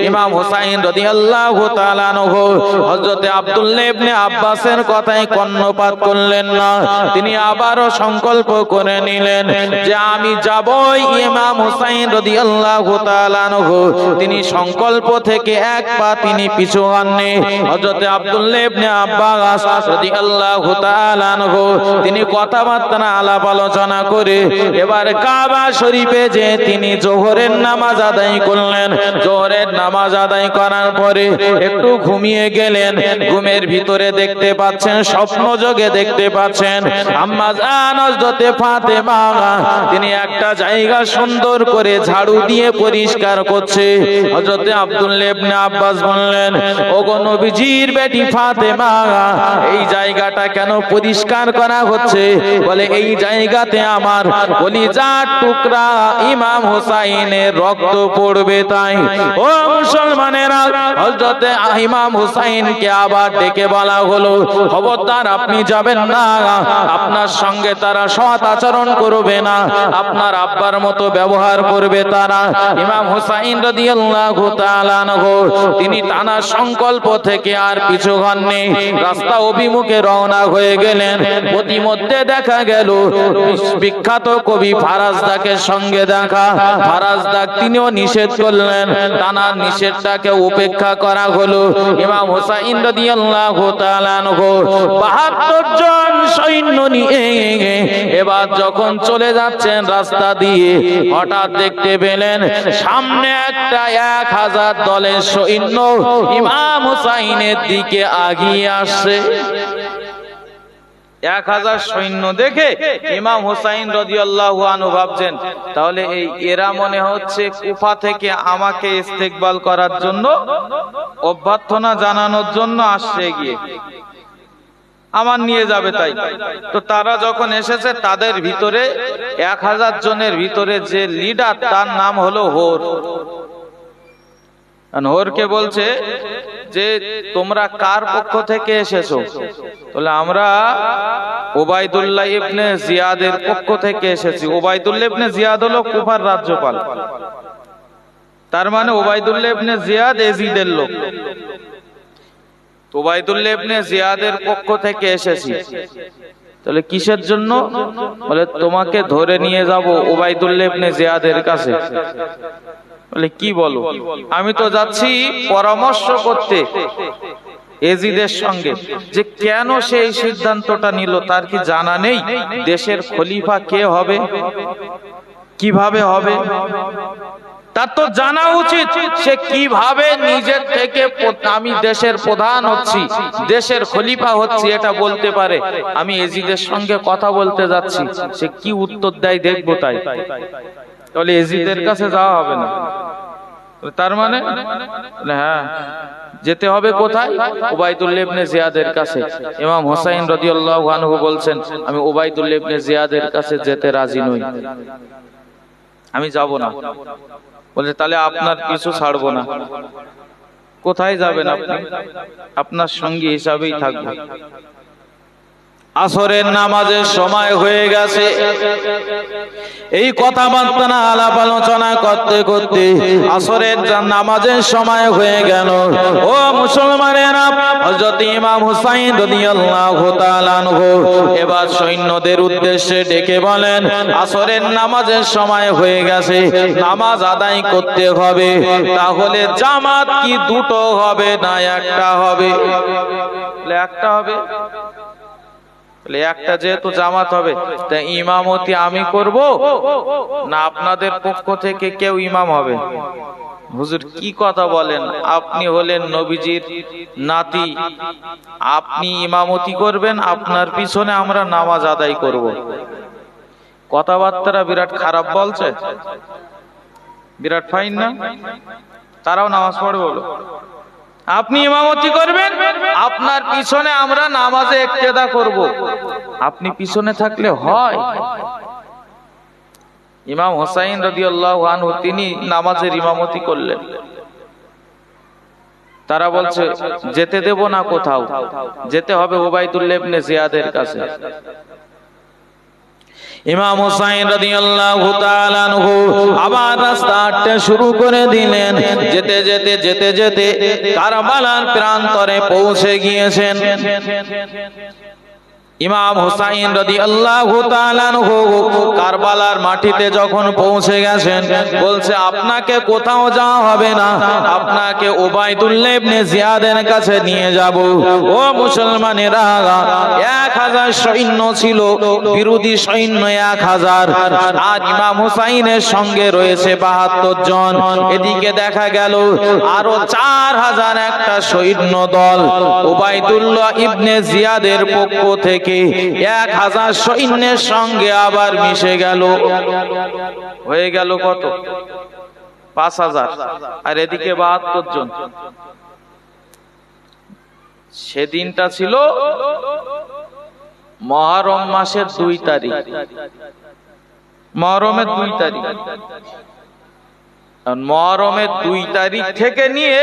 ইমাম হুসাইন রাদিয়াল্লাহু তাআলা আনহু হযরত আব্দুল্লাহ ইবনে আব্বাসের কথায় কর্ণপাত করলেন না। তিনি আবারও সংকল্প করে নিলেন যে আমি যাবই। ইমাম হুসাইন রাদিয়াল্লাহু তাআলা আনহু তিনি সংকল্প থেকে এক পা তিনি পিছু হননি। হযরত আব্দুল্লাহ ইবনে আব্বাস রাদিয়াল্লাহু তাআলা আনহু তিনি কথাবার্তা আলাপ আলোচনা করে এবার কাবা শরীফে যে তিনি জোহরের নামাজ আদায় করলেন। জোহরের নামাজ আদায় করার পরে একটু ঘুমিয়ে গেলেন। ঘুমের ভিতরে দেখতে পাচ্ছেন, স্বপ্ন যোগে দেখতে পাচ্ছেন আম্মা জান হযরত ফাতেমা তিনি একটা জায়গা সুন্দর করে ঝাড়ু দিয়ে পরিষ্কার করছে। হযরত আব্দুল্লাহ ইবনে আব্বাস বললেন, ওগো নবীজির বেটি ফাতেমা, এই জায়গাটা কেন পরিষ্কার করা হচ্ছে? বলে এই জায়গাতে আমার কলিজার টুকরা ইমাম হুসাইনের রক্ত পড়বে তাই। ও মুসলমানেরা, হযরত ইমাম হুসাইনকে আবার ডেকে বলা হলো, খবরদার আপনি যাবেন না, আপনার সঙ্গে তারা সৎ আচরণ করবে না, আপনার আব্বার মতো ব্যবহার করবে তারা। ইমাম হুসাইন রাদিয়াল্লাহু তাআলা আনহু তিনি টানা সংকল্প থেকে আর পিছু হননি, রাস্তা অভিমুখে রওনা হয়ে গেলেন। প্রতিমধ্যে দেখা গেল বিখ্যাত কবি ফারাজদাকে সঙ্গে দেখা। ফারাজদা তিনিও নিষেধ করলেন, টানার নিষেধটাকে উপেক্ষা করা হলো। ইমাম হুসাইন রাদিয়াল্লাহু তাআলা আনহু 72 জন সৈন্য নিয়ে এবার যখন চলে যাচ্ছেন রাস্তা দিয়ে, হঠাৎ দেখতে পেলেন সামনে একটা 1000 দলের সৈন্য ইমাম হুসাইনের দিকে আগিয়ে আসছে। 1000 সৈন্য দেখে ইমাম হুসাইন রাদিয়াল্লাহু আনহু ভাবছেন, তাহলে এরা মনে হচ্ছে কুফা থেকে আমাকে ইস্তেকবাল করার জন্য, অভ্যর্থনা জানানোর জন্য আসছে, গিয়ে আমার নিয়ে যাবে তাই। তো তারা যখন এসেছে তাদের ভিতরে 1000 জনের ভিতরে যে লিডার তার নাম হলো হোর। হোরকে বলছে যে তোমরা কার পক্ষ থেকে এসেছো? বলে আমরা উবাইদুল্লাহ ইবনে জিয়াদের পক্ষ থেকে এসেছি। উবাইদুল্লাহ ইবনে জিয়াদ হলো কুফার রাজ্যপাল, তার মানে উবাইদুল্লাহ ইবনে জিয়াদ এজিদের লোক। উবাইদুল্লাহ ইবনে জিয়াদের পক্ষ থেকে এসেছি। তাহলে কিসের জন্য? বলে তোমাকে ধরে নিয়ে যাব উবাইদুল্লাহ ইবনে জিয়াদের কাছে। বলে কি বলো? আমি তো যাচ্ছি পরামর্শ করতে এজিদের সঙ্গে, যে কেন সেই সিদ্ধান্তটা নিল, তার কি জানা নেই দেশের খলিফা কে হবে, কিভাবে হবে? তার তো জানা উচিত সে কিভাবে নিজের থেকে আমি দেশের প্রধান হচ্ছি, দেশের খলিফা হচ্ছি এটা বলতে পারে। আমি এজিদের সঙ্গে কথা বলতে যাচ্ছি, সে কি উত্তর দেয় দেখবো তাই। তাহলে এজিদের কাছে যাওয়া হবে না। তার মানে হ্যাঁ, যেতে হবে কোথায়? উবাইদুল্লাহ ইবনে জিয়াদের কাছে। ইমাম হুসাইন রাদিয়াল্লাহু আনহু বলছেন, আমি উবাইদুল্লাহ ইবনে জিয়াদের কাছে যেতে রাজি নই, আমি যাব না। বলে তাহলে আপনার পিছু ছাড়বো না। কোথায় যাবেন আপনি? আপনার সঙ্গী হিসাবেই থাকবো। আসরের নামাজের সময় হয়ে গেছে। এই কথাবার্তা আলাপ আলোচনা করতে করতে আসরের নামাজের সময় হয়ে গেল। ও মুসলমানেরা, হযরত ইমাম হুসাইন রাদিয়াল্লাহু তাআলা আনহু এবার সৈন্যদের উদ্দেশ্যে ডেকে বলেন, আসরের নামাজের সময় হয়ে গেছে, নামাজ আদায় করতে হবে। তাহলে জামাত কি দুটো হবে না একটা হবে? একটা হবে। একটা যেহেতু জামাত হবে, তা ইমামতি আমি করব না আপনাদের পক্ষ থেকে কেউ ইমাম হবে? হুজুর কি কথা বলেন, আপনি হলেন নবীজির নাতি, আপনি ইমামতি করবেন, আপনার পিছনে আমরা নামাজ আদায় করব। কথাবার্তা বিরাট খারাপ বলছে, বিরাট ফাইন না? তারাও নামাজ পড়বে বলো, আপনি ইমামতি করবেন, আপনার পিছনে আমরা নামাজে ইক্তেদা করব। আপনি পিছনে থাকলে হয়? ইমাম হোসাইন রাদিয়াল্লাহু আনহু তিনি নামাজের ইমামতি করলেন। তারা বলছে যেতে দেব না, কোথাও যেতে হবে উবাইদুল্লাহ ইবনে জিয়াদের কাছে। ইমাম হোসাইন রাদিয়াল্লাহু তাআলা আনহু আবার রাস্তা হাঁটতে শুরু করে দিলেন। যেতে যেতে যেতে যেতে কারবালার প্রান্তরে পৌঁছে গিয়েছেন। ইমাম হোসাইন রাদিয়াল্লাহু তাআলা আনহু কারবালার মাটিতে যখন পৌঁছে গেছেন, বলছে আপনাকে কোথাও যাওয়া হবে না, আপনাকে উবাইদুল্লাহ ইবনে জিয়াদের কাছে নিয়ে যাব। ও মুসলমানেরা, 1000 সৈন্য ছিল, বিরোধী সৈন্য 1000, আর ইমাম হোসাইনের সঙ্গে রয়েছে 72 জন। এদিকে দেখা গেল আরো 4000 একটা সৈন্য দল উবাইদুল্লাহ ইবনে জিয়াদের পক্ষ থেকে 1000 সৈন্যের সঙ্গে আবার মিশে গেল। হয়ে গেল কত? 5000। আর এদিকে 72 জন। সেদিনটা ছিল মুহররম মাসের 2 তারিখ, মুহররমের 2 তারিখ। মুহররমের 2 তারিখ থেকে নিয়ে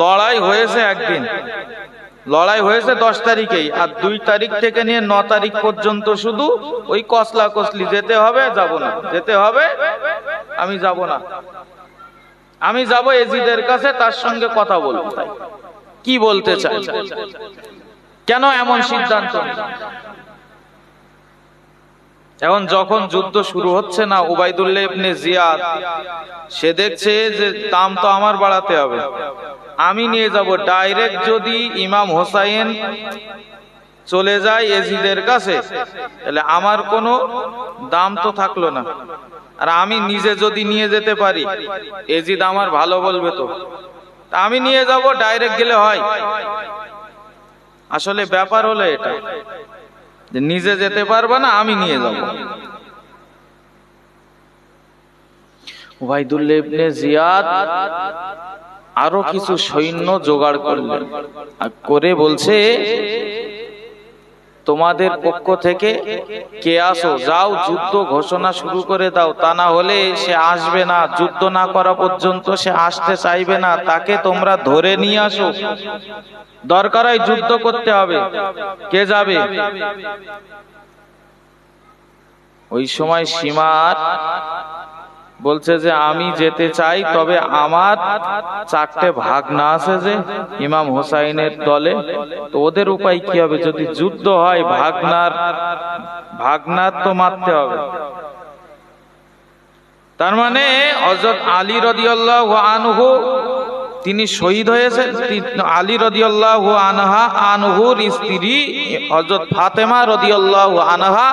লড়াই হয়েছে একদিন, লড়াই হয়েছে 10 তারিখেই, আর 2 তারিখ থেকে নিয়ে 9 তারিখ পর্যন্ত শুধু ওই কসলা কসলি, যেতে হবে যাব না, যেতে হবে আমি যাব না, আমি যাব এজিদের কাছে, তার সঙ্গে কথা বলবো। কি বলতে চাই? কেন এমন সিদ্ধান্ত? এখন যখন যুদ্ধ শুরু হচ্ছে না, উবাইদুল্লাহ ইবনে জিয়াদ সে দেখছে যে দাম তো আমার বাড়াতে হবে, আমি নিয়ে যাব ডাইরেক্ট। যদি ইমাম হোসাইন চলে যায় এজিদের কাছে, তাহলে আমার কোনো দাম তো থাকলো না, আর আমি নিজে যদি নিয়ে যেতে পারি, এজিদ আমার ভালো বলবে তো, আমি নিয়ে যাব, ডাইরেক্ট গেলে হয়। আসলে ব্যাপার হলো এটা যে নিজে যেতে পারবে না, আমি নিয়ে যাব। উবাইদুল্লাহ ইবনে জিয়াদ আরো কিছু সৈন্য জোগাড় করলেন, আর করে বলছে তোমাদের পক্ষ থেকে কে আসো, যাও যুদ্ধ ঘোষণা শুরু করে দাও, তা না হলে সে আসবে না, যুদ্ধ না করা পর্যন্ত সে আসতে চাইবে না, তাকে তোমরা ধরে নিয়ে আসো, দরকার হয় যুদ্ধ করতে হবে। কে যাবে? ওই সময় সীমার বলছে যে আমি যেতে চাই, তবে আমার 4টে ভাগনা আছে যে ইমাম হোসাইনের দলে, তো ওদের উপায় কি হবে? যদি যুদ্ধ হয় ভাগনার তো মারতে হবে। তার মানে হযরত আলী রাদিয়াল্লাহু আনহু তিনি শহীদ হয়েছেন। আলী রাদিয়াল্লাহু আনহুর স্ত্রী হযরত ফাতেমা রাদিয়াল্লাহু আনহা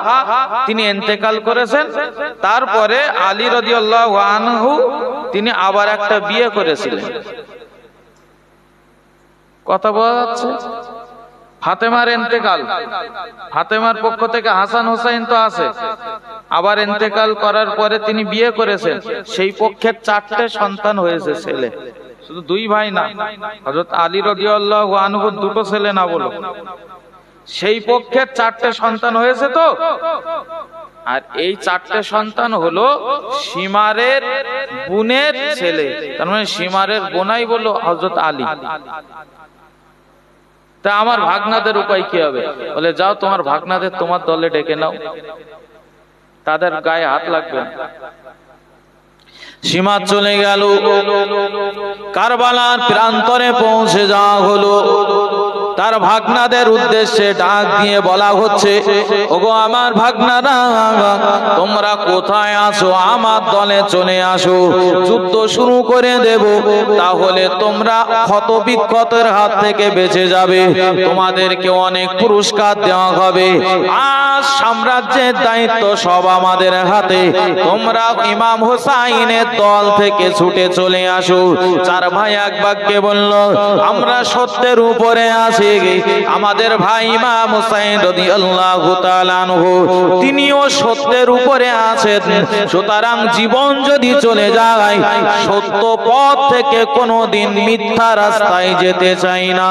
তিনি ইন্তেকাল করেছেন। তারপরে আলী রাদিয়াল্লাহু আনহু তিনি আবার একটা বিয়ে করেছিলেন। কথা বলা যাচ্ছে? ফাতেমার ইন্তেকাল, ফাতেমার পক্ষ থেকে হাসান হোসেন তো আছে, আবার ইন্তেকাল করার পরে তিনি বিয়ে করেছেন। সেই পক্ষের 4টে সন্তান হয়েছে ছেলে, শুধু 2 ভাই না। হযরত আলী রাদিয়াল্লাহু আনহু 2টো ছেলে না বলো, সেই পক্ষের 4টে সন্তান হয়েছে তো। আর এই 4টে সন্তান হলো সীমারের বোনের ছেলে, তার মানে সীমারের বোনাই বলো হযরত আলী। তা আমার ভাগনাদের উপায় কি হবে? বলে যাও তোমার ভাগনাদের তোমার দলে ডেকে নাও, তাদের গায়ে হাত লাগবে। সীমা চলে গেল, কারবালার প্রান্তরে পৌঁছে যাওয়া হলো। তার ভাগনাদের উদ্দেশ্যে ডাক দিয়ে বলা হচ্ছে, ওগো আমার ভাগনারা, তোমরা কোথায় আছো? আমার দলে চলে আসো, যুদ্ধ শুরু করে দেব, তাহলে তোমরা ক্ষত বিক্ষতের হাত থেকে বেঁচে যাবে, তোমাদেরকে অনেক পুরস্কার দেওয়া হবে। আজ সাম্রাজ্যের দায়িত্ব সব আমাদের হাতে, তোমরা ইমাম হোসাইনের দল থেকে ছুটে চলে আসো। 4 ভাই এক বাক্যে বলল, আমরা সত্যের উপরে আছি, আমাদের ভাই ইমাম হোসাইন রাদিয়াল্লাহু তাআলা আনহু তিনিও সত্যের উপরে আছেন, সুতরাং জীবন যদি চলে যায়, সত্য পথ থেকে কোনোদিন মিথ্যা রাস্তায় যেতে চাই না।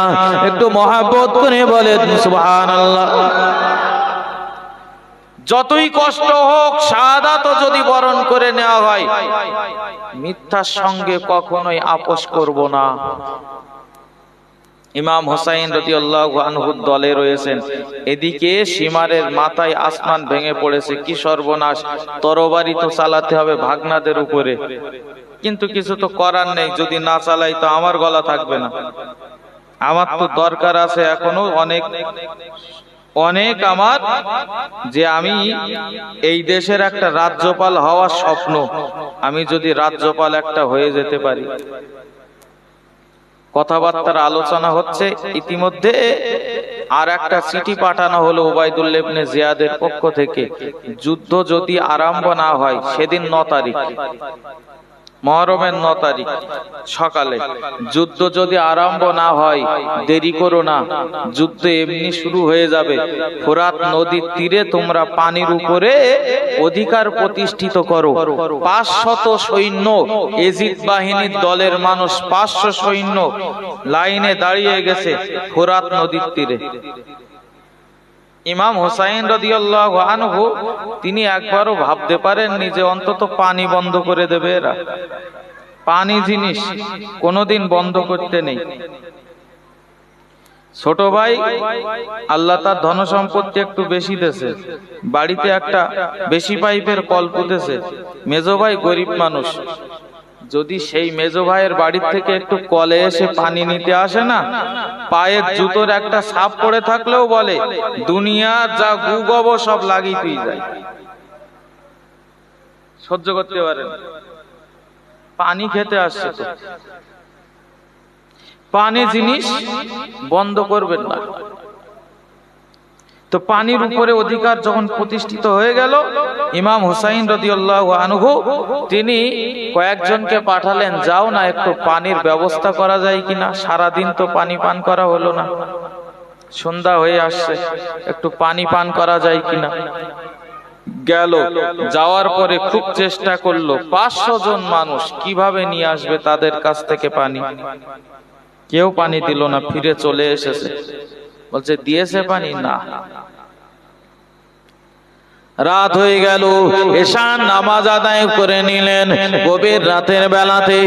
একটু মহব্বত করে বলেন সুবহানাল্লাহ। যতই কষ্ট হোক শাহাদাত যদি বরণ করে নেওয়া হয়, মিথ্যার সঙ্গে কখনোই আপোষ করব না। ইমাম হোসাইন রাদিয়াল্লাহু আনহু দলে রয়েছেন, এদিকে সীমারের মাথায় আসমান ভেঙে পড়েছে, কি সর্বনাশ, তরবারি তো চালাতে হবে ভাগনাদের উপরে, কিন্তু কিছু তো করার নেই, যদি না চালাই তো আমার গলা থাকবে না, আমার তো দরকার আছে এখনো অনেক অনেক আমার, যে আমি এই দেশের একটা রাজ্যপাল হওয়ার স্বপ্ন, আমি যদি রাজ্যপাল একটা হয়ে যেতে পারি। কথাবার্তার আলোচনা হচ্ছে, ইতিমধ্যে আর একটা চিঠি পাঠানো হলো উবাইদুল্লাহ ইবনে জিয়াদের পক্ষ থেকে, যুদ্ধ যদি আরম্ভ না হয় সেদিন 9 তারিখ, মুহররমের 9 তারিখ সকালে, যুদ্ধ যদি আরম্ভ না হয় দেরি করো না, যুদ্ধ এমনি শুরু হয়ে যাবে। ফোরাত নদীর তীরে তোমরা পানির উপরে অধিকার প্রতিষ্ঠিত করো। 500 সৈন্য, এজিদ বাহিনীর দলের মানুষ 500 সৈন্য লাইনে দাঁড়িয়ে গেছে ফোরাত নদীর তীরে। ইমাম হোসাইন রাদিয়াল্লাহু আনহু তিনি একবারও ভাবতে পারেননি যে অন্তত পানি বন্ধ করে দেবে এরা। পানি জিনিস কোনোদিন বন্ধ করতে নেই। ছোট ভাই আল্লাহ তার ধন সম্পত্তি একটু বেশি দিয়েছে, বাড়িতে একটা বেশি পাইপের কল পুঁতেছে। মেজো ভাই গরিব মানুষ, যদি সেই মেজো ভাইয়ের বাড়ি থেকে একটু কলে এসে পানি নিতে আসে না, পায়ের জুতোর একটা ছাপ পড়ে থাকলেও বলে দুনিয়ার যা গু গোবর সব লাগিয়ে তুই যায়, সহ্য করতে পারেন। পানি খেতে আসছে তো, পানি জিনিস বন্ধ করবেন না। তো পানির উপরে অধিকার যখন প্রতিষ্ঠিত হয়ে গেল, ইমাম হুসাইন রাদিয়াল্লাহু আনহু তিনি কয়েকজনকে পাঠালেন, যাও না একটু পানির ব্যবস্থা করা যায় কিনা, সারাদিন তো পানি পান করা হলো না, সন্ধ্যা হয়ে আসছে, একটু পানি পান করা যায় কিনা। গেল, যাওয়ার পরে খুব চেষ্টা করলো, 500 জন মানুষ কিভাবে নিয়ে আসবে তাদের কাছ থেকে পানি, কেউ পানি দিল না, ফিরে চলে এসেছে। বলছে দিয়েছে পানি? না। রাত হয়ে গেল, এশার নামাজ আদায় করে নিলেন। গভীর রাতের বেলাতে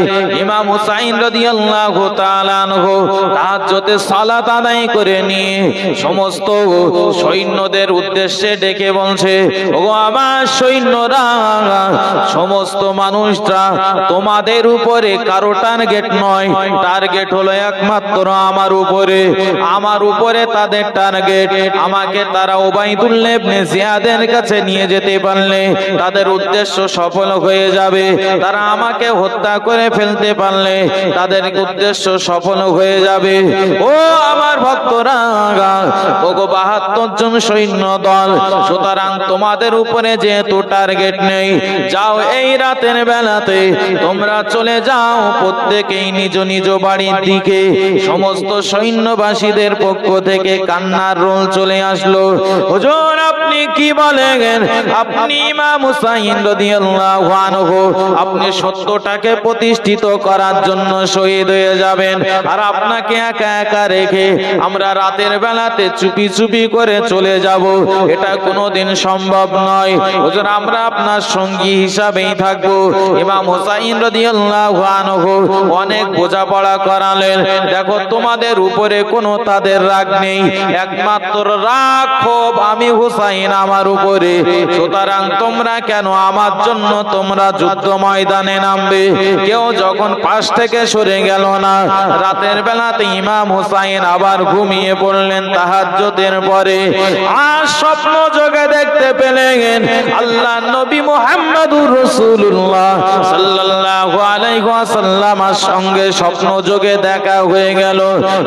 ইমাম হুসাইন রাদিয়াল্লাহু তাআলা আনহু তাহাজ্জুদের সালাত আদায় করে নিয়ে সমস্ত সৈন্যদের উদ্দেশ্যে ডেকে বলছে, ওগো আমার সৈন্যরা, সমস্ত মানুষরা তোমাদের উপরে কারো টার্গেট নয়, টার্গেট হলো একমাত্র আমার উপরে, আমার উপরে তাদের টার্গেট। আমাকে তারা উবাইদুল্লাহ ইবনে জিয়াদের কাছে নিয়ে যেতে পারলে তাদের উদ্দেশ্য সফল হয়ে যাবে, তারা আমাকে হত্যা করে ফেলতে পারলে তাদের উদ্দেশ্য সফল হয়ে যাবে। ও আমার ভক্তরা, ওগো 72 জন সৈন্য দল, সুতরাং তোমাদের উপরে যেহেতু টার্গেট নেই, যাও এই রাতের বেলাতে তোমরা চলে যাও প্রত্যেকেই নিজ নিজ বাড়ির দিকে। সমস্ত সৈন্যবাসীদের পক্ষ থেকে কান্নার রোল চলে আসলো। হুজুর আপনি কি বলেন? আপনি ইমাম হুসাইন রাদিয়াল্লাহু আনহু, আপনি সত্যটাকে প্রতিষ্ঠিত করার জন্য শহীদ হয়ে যাবেন, আর আপনাকে একা একা রেখে আমরা রাতের বেলাতে চুপি চুপি করে চলে যাব, এটা কোনোদিন সম্ভব নয়। হুজুর আমরা আপনার সঙ্গী হিসাবেই থাকবো। ইমাম হুসাইন রাদিয়াল্লাহু আনহু অনেক বোঝাপড়া করালেন, দেখো তোমাদের উপরে কোনো তাদের রাগ নেই, একমাত্র রাগ ক্ষোভ আমি হুসাইন আমার উপরে, সুতরাং তোমরা কেন আমার জন্য তোমরা যুদ্ধ ময়দানে নামবে? কেউ যখন পাশ থেকে সরে গেল না, রাতের বেলাতে ইমাম হুসাইন আবার ঘুমিয়ে পড়লেন তাহাজ্জুদের পরে। আর স্বপ্ন যোগে দেখতে পেলেন আল্লাহ নবী মুহাম্মদুর রাসূলুল্লাহ সাল্লাল্লাহু আলাইহি ওয়াসাল্লামের সঙ্গে স্বপ্ন যোগে দেখা হয়ে গেল।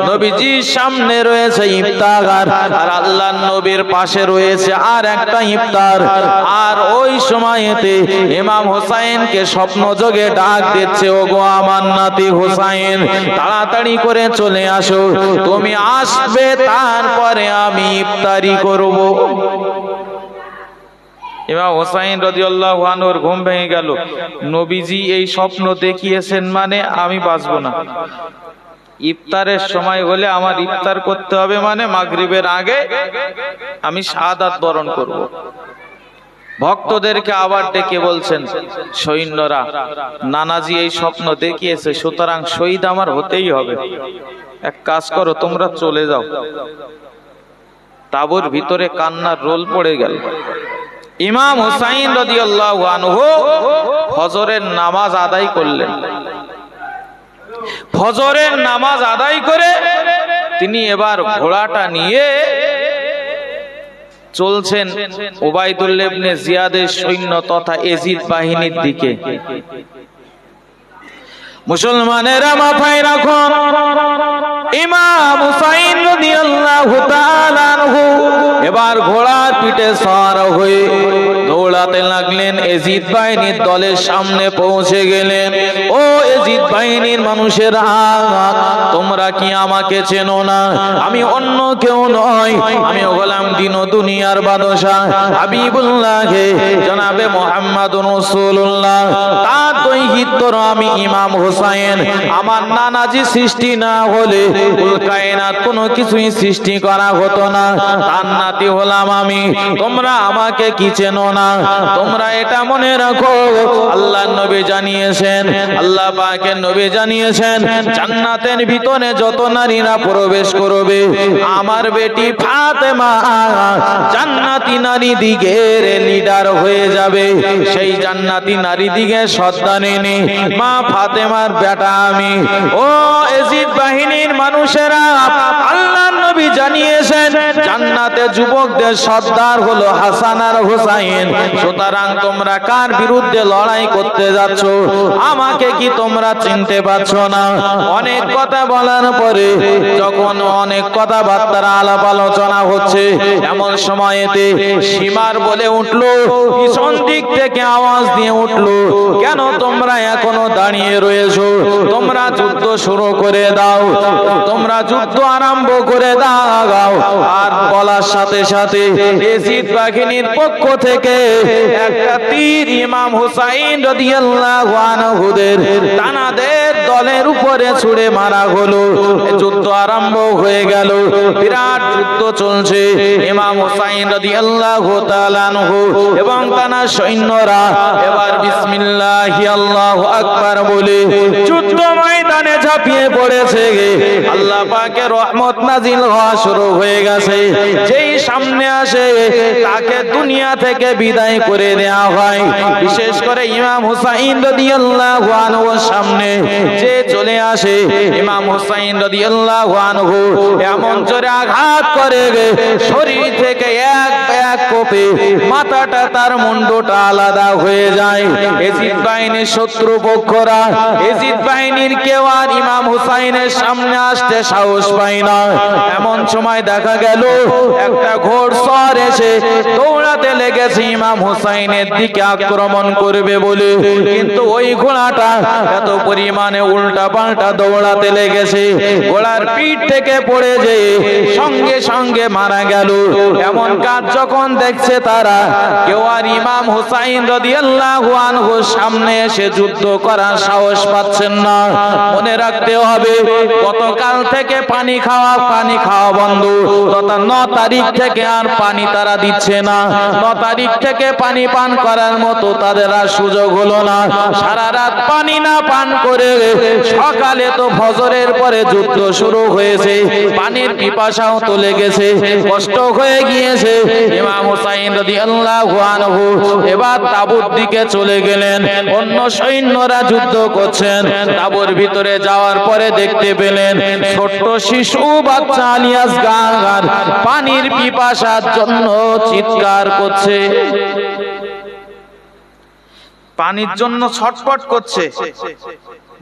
নবীজির সামনে রয়েছে ইফতার, আর আল্লাহর নবীর পাশে রয়েছে আর একটা ইফতার। আর ওই সময়তে ইমাম হুসাইনকে স্বপ্ন যোগে ডাক দিচ্ছে, ওগো আমার নাতি হুসাইন, তাড়াতাড়ি করে চলে আসো, তুমি আসবে তারপরে আমি ইফতারি করব। ইমাম হুসাইন রাদিয়াল্লাহু আনহুর ঘুম ভেঙে গেল, নবীজি এই স্বপ্ন দেখিয়েছেন মানে আমি বাঁচব না, ইফতারের সময় হলে আমার ইফতার করতে হবে, মানে মাগরিবের আগে আমি শাহাদাত বরণ করব। ভক্তদেরকে আবার ডেকে বলছেন, সৈন্যরা, নানাজি এই স্বপ্ন দেখিয়েছে, সুতরাং শহীদ আমার হতেই হবে। এক কাজ করো, তোমরা চলে যাও। তাঁবুর ভিতরে কান্নার রোল পড়ে গেল। ইমাম হুসাইন রাদিয়াল্লাহু আনহু ফজরের নামাজ আদায় করলেন। ফজরের নামাজ আদায় করে তিনি এবার ঘোড়াটা নিয়ে চলছেন উবাইদুল্লাহ ইবনে জিয়াদের সৈন্য তথা এজিদ বাহিনীর দিকে। মুসলমানেরা মাথায় রাখুন, ইমাম হুসাইন রাদিয়াল্লাহু তাআলা আনহু এবার ঘোড়ার পিঠে সওয়ার হয়ে দৌড়াতে লাগলেন। এজিদ বাহিনীর দলের সামনে পৌঁছে গেলেন। ও এজিদ বাহিনীর মানুষেরা, তোমরা কি আমাকে চেনো না? আমি অন্য কেউ নয়, আমি গোলাম দিন ও দুনিয়ার বাদশাহ হাবিবুল্লাহ জনাবে মুহাম্মদুর রাসূলুল্লাহ। তার দৈহিত্র আমি ইমাম হুসাইন। আমার নানাজি সৃষ্টি না হলে কুল কায়নাত কোনো কিছুই সৃষ্টি করা হতো না। তার নাতি হলাম আমি। তোমরা আমাকে কি চেনো না? তোমরা এটা মনে রাখো, আল্লাহর নবী জানিয়েছেন, আল্লাহ পাকের নবী জানিয়েছেন, জান্নাতের ভিতরে যত নারীরা প্রবেশ করবে, আমার বেটি ফাতেমা জান্নাতি নারী দিগের লিডার হয়ে যাবে। সেই জান্নাতি নারী দিগের সর্দারিনী মা ফাতেমার বেটা আমি। ও এজিদ বাহিনীর মানুষেরা, আল্লাহর নবী জানিয়েছেন জান্নাতে যুবকদের সর্দার হলো হাসান আর হুসাইন। সুতরাং তোমরা কার বিরুদ্ধে লড়াই করতে যাচ্ছ? আমাকে কি তোমরা চিনতে পারছো না? অনেক কথা বলার পরে যখন অনেক কথাবার্তার আলাপ আলোচনা হচ্ছে, এমন সময়েতে সীমার বলে উঠলো, পিছন দিক থেকে আওয়াজ দিয়ে উঠলো, কেন তোমরা এখনো দাঁড়িয়ে রয়েছো? তোমরা যুদ্ধ শুরু করে দাও, তোমরা যুদ্ধ আরম্ভ করে দাও। আর বলার সাথে সাথে এজিদ বাহিনীর পক্ষ থেকে একটা তীর ইমাম হুসাইন রাদিয়াল্লাহু আনহুদের তানাদের দলের উপরে ছুড়ে মারা হলো। যুদ্ধ আরম্ভ হয়ে গেল, বিরাট যুদ্ধ চলছে। ইমাম হুসাইন রাদিয়াল্লাহু তাআলা আনহু এবং তার সৈন্যরা এবার বিসমিল্লাহি আল্লাহু আকবার বলে যুদ্ধ ময়দানে ঝাঁপিয়ে পড়েছে। আল্লাহ পাকের রহমত নাজিল হওয়া শুরু হয়ে গেছে। যেই সামনে আসে তাকে দুনিয়া থেকে বিদায় করে দেওয়া হয়। বিশেষ করে ইমাম হুসাইন রাদিয়াল্লাহু আনহুর সামনে যে চলে আসে, ইমাম হুসাইন রাদিয়াল্লাহু আনহু এমন জোরে আঘাত করে শরীর থেকে এক এক কোপে মাথাটা তার মুন্ডটা আলাদা হয়ে যায়। এজিদ বাহিনীর শত্রু পক্ষরা, এজিদ বাহিনীর কেউ আর ইমাম হুসাইনের সামনে আসতে সাহস পায় না। এমন সময় দেখা গেল একটা ঘোড়সওয়ার এসে দৌড়াতে লেগেছে ইমাম হুসাইনের দিকে আক্রমণ করবে বলে, কিন্তু ওই ঘোড়াটা এত পরিমাণে উল্টা পাল্টা দৌড়াতে লেগেছে, ঘোড়ার পিঠ থেকে পড়ে যেয়ে সঙ্গে সঙ্গে মারা গেল। এমন কাজ যখন দেখছে তারা, কেউ আর ইমাম হুসাইন রাদিয়াল্লাহু আনহুর সামনে এসে যুদ্ধ করার সাহস পাচ্ছেন না। মনে রাখতে হবে, গতকাল থেকে পানি খাওয়া বন্ধ, তথা 9 তারিখ থেকে আর পানি তারা দিচ্ছে না। 9 তারিখ থেকে পানি পান করার মতো তাদের আর সুযোগ হলো না। সারা রাত পানি না পান করে সকালে তো ফজরের পরে যুদ্ধ শুরু হয়েছে। পানির পিপাসাও তো লেগেছে, কষ্ট হয়ে গিয়েছে। ইমাম হুসাইন রাদিয়াল্লাহু আনহু এবার তাঁবুর দিকে চলে গেলেন। অন্য সৈন্যরা যুদ্ধ করছেন। তাঁবুর ভিতরে যাওয়ার পরে দেখতে পেলেন ছোট্ট শিশু বাচ্চা আলী আসগার পানির পিপাসার জন্য চিৎকার করছে, পানির জন্য ছটফট করছে।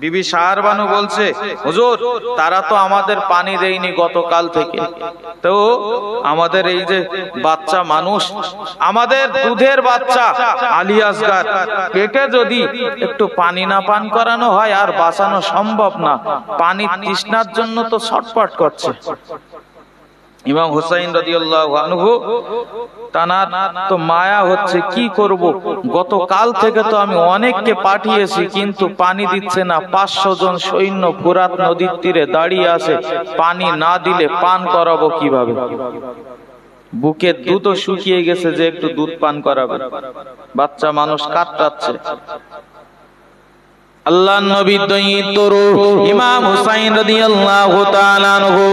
বিবি শাহরবানু বলছে, হুজুর তারা তো আমাদের পানি দেয়নি গতকাল থেকে, তো আমাদের এই যে বাচ্চা মানুষ, আমাদের দুধের বাচ্চা আলী আসগার, একে যদি একটু পানি না পান করানো হয় আর বাঁচানো সম্ভব না। পানির তৃষ্ণার জন্য তো ছটফট করছে। ইমাম হুসাইন রাদিয়াল্লাহু আনহু তানার তো মায়া হচ্ছে, কি করব, গতকাল থেকে তো আমি অনেককে পাঠিয়েছি কিন্তু পানি দিচ্ছে না। 500 জন সৈন্য ফুরাত নদীর তীরে দাঁড়িয়ে আছে, পানি না দিলে পান করাবো কিভাবে? বুকের দুধও শুকিয়ে গেছে যে একটু দুধ পান করাবে, বাচ্চা মানুষ কাতরাচ্ছে। আল্লাহর নবীর দৈত্যরু ইমাম হুসাইন রাদিয়াল্লাহু তাআলা আনহু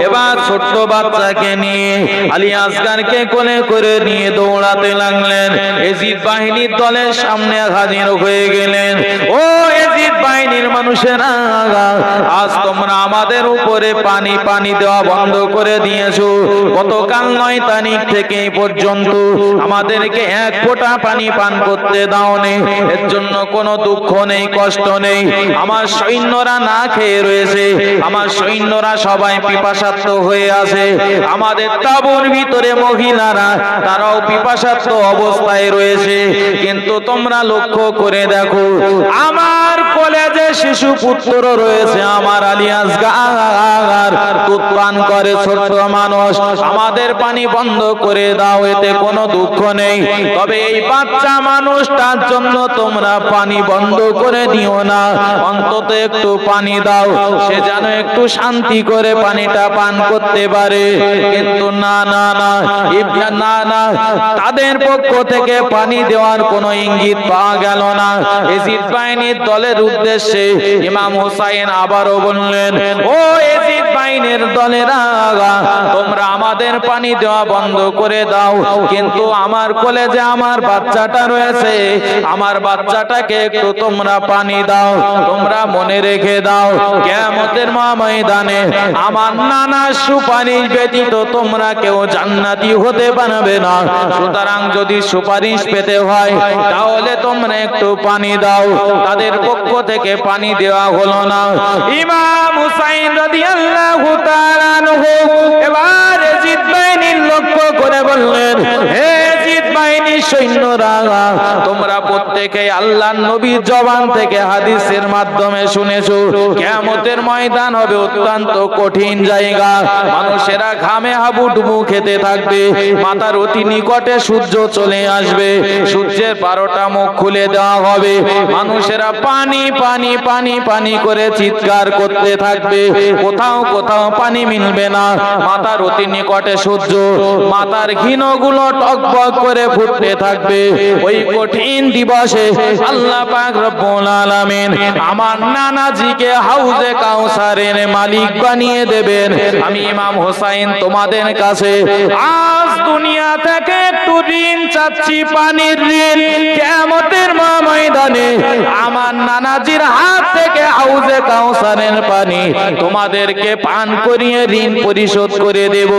এবার ছোট্ট বাচ্চাকে নিয়ে আলী আসগারকে কোলে করে নিয়ে দৌড়াতে লাগলেন। ইয়াজিদ বাহিনীর দলের সামনে হাজির হয়ে গেলেন। ও ইয়াজিদ বাহিনীর মানুষেরা, আজ তোমরা আমাদের উপরে পানি পানি দেওয়া বন্ধ করে দিয়েছো। গতকাল 9 তারিখ থেকে এই পর্যন্ত আমাদেরকে এক ফোঁটা পানি পান করতে দাওনি। এর জন্য কোনো দুঃখ নেই, কষ্ট নেই। আমার সৈন্যরা না খেয়ে রয়েছে, আমার সৈন্যরা সবাই পিপাসার্ত হয়ে আছে। আমাদের তাঁবুর ভিতরে মহিলারা তারাও পিপাসার্ত অবস্থায় রয়েছে। কিন্তু তোমরা লক্ষ্য করে দেখো, আমার কলেজে শিশু পুত্র রয়েছে, আমার আলী আসগার দুধ পান করে ছোট্ট মানুষ। আমাদের পানি বন্ধ করে দাও, এতে কোনো দুঃখ নেই। তবে এই বাচ্চা মানুষটার জন্য তোমরা পানি বন্ধ করে দিও না, অন্তত একটু পানি দাও, সে যেন একটু শান্তি করে পানিটা পান করতে পারে। কিন্তু না না না, না না, তাদের পক্ষ থেকে পানি দেওয়ার কোনো ইঙ্গিত পাওয়া গেল না। ইয়াজিদ বাহিনীর দলের উদ্দেশ্যে ইমাম হুসাইন আবারও বললেন, ও ইয়াজিদ বাহিনীর দলেরা, তোমরা আমাদের পানি দেওয়া বন্ধ করে দাও, কিন্তু আমার কলেজে আমার বাচ্চাটা রয়েছে, আমার বাচ্চাটাকে একটু তোমরা পানি দাও। তোমরা মনে রেখে দাও, কিয়ামতের ময়দানে আমার নানা সুপারিশ ব্যতীত তোমরা কেউ জান্নাতি হতে পারবে না। সুতরাং যদি সুপারিশ পেতে হয় তাহলে তোমরা একটু পানি দাও। তাদের পক্ষ থেকে পানি দেওয়া হলো না। ইমাম হুসাইন রাদিয়াল্লাহু তাআলা আনহু এবার ইয়াজিদ বাহিনীর লক্ষ্য করে বললেন, হে ইয়াজিদ বাহিনীর সৈন্যরা, তোমরা প্রত্যেকেই আল্লাহর নবীর জবান থেকে হাদিসের মাধ্যমে শুনেছো, কিয়ামতের ময়দান হবে অত্যন্ত কঠিন জায়গা। মানুষেরা ঘামে হাবুডুবু খেতে থাকবে, মাথার অতি নিকটে সূর্য চলে আসবে, সূর্যের 12টা মুখ খুলে দেওয়া হবে, মানুষেরা পানি পানি পানি পানি করে চিৎকার করতে থাকবে, কোথাও কোথাও পানি মিলবে না। মাথার অতি নিকটে সূর্য, মাথার ঘিনগুলো টকবক করে ফুটতে থাকবে। ওই কঠিন দিবসে আল্লাহ পাক রব্বুল আলামিন আমার নানাজিকে হাউজে কাউসারের মালিক বানিয়ে দেবেন। আমি ইমাম হুসাইন তোমাদের কাছে আজ দুনিয়া থেকে একটু ঋণ চাচ্ছি, পানির ঋণ। কিয়ামতের ময়দানে আমার নানাজির হাত থেকে হাউজে কাউসারের পানি তোমাদেরকে পান করিয়ে ঋণ পরিশোধ করে দেব।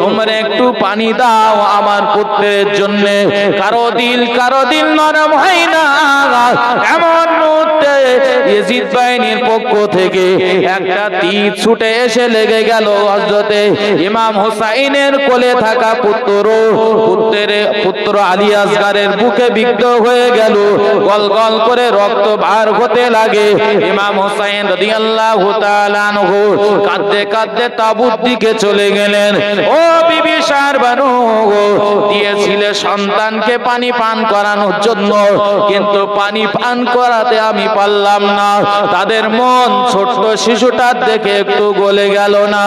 তোমরা একটু পানি দাও আমার পুত্রের জন্য। কারো দিল নরম হয় না। এমন মুহূর্তে ইয়াজিদ বাহিনীর পক্ষ থেকে একটা তীর ছুটে এসে লেগে গেল হযরতে ইমাম হুসাইনের কোলে থাকা পুত্র আলী আসগারের বুকে বিদ্ধ হয়ে গেল। গল গল করে রক্ত বার হতে লাগে। ইমাম হুসাইন রাদিয়াল্লাহু তাআলা আনহু কাঁদতে কাঁদতে তাবুত দিকে চলে গেলেন। ও বিবি শাহরবানু, দিয়েছিলে সন্তানকে পানি পান করানোর জন্য, কিন্তু পানি পান করাতে আমি পারলাম না। তাদের মন ছোট্ট শিশুটার দেখে একটু গলে গেল না।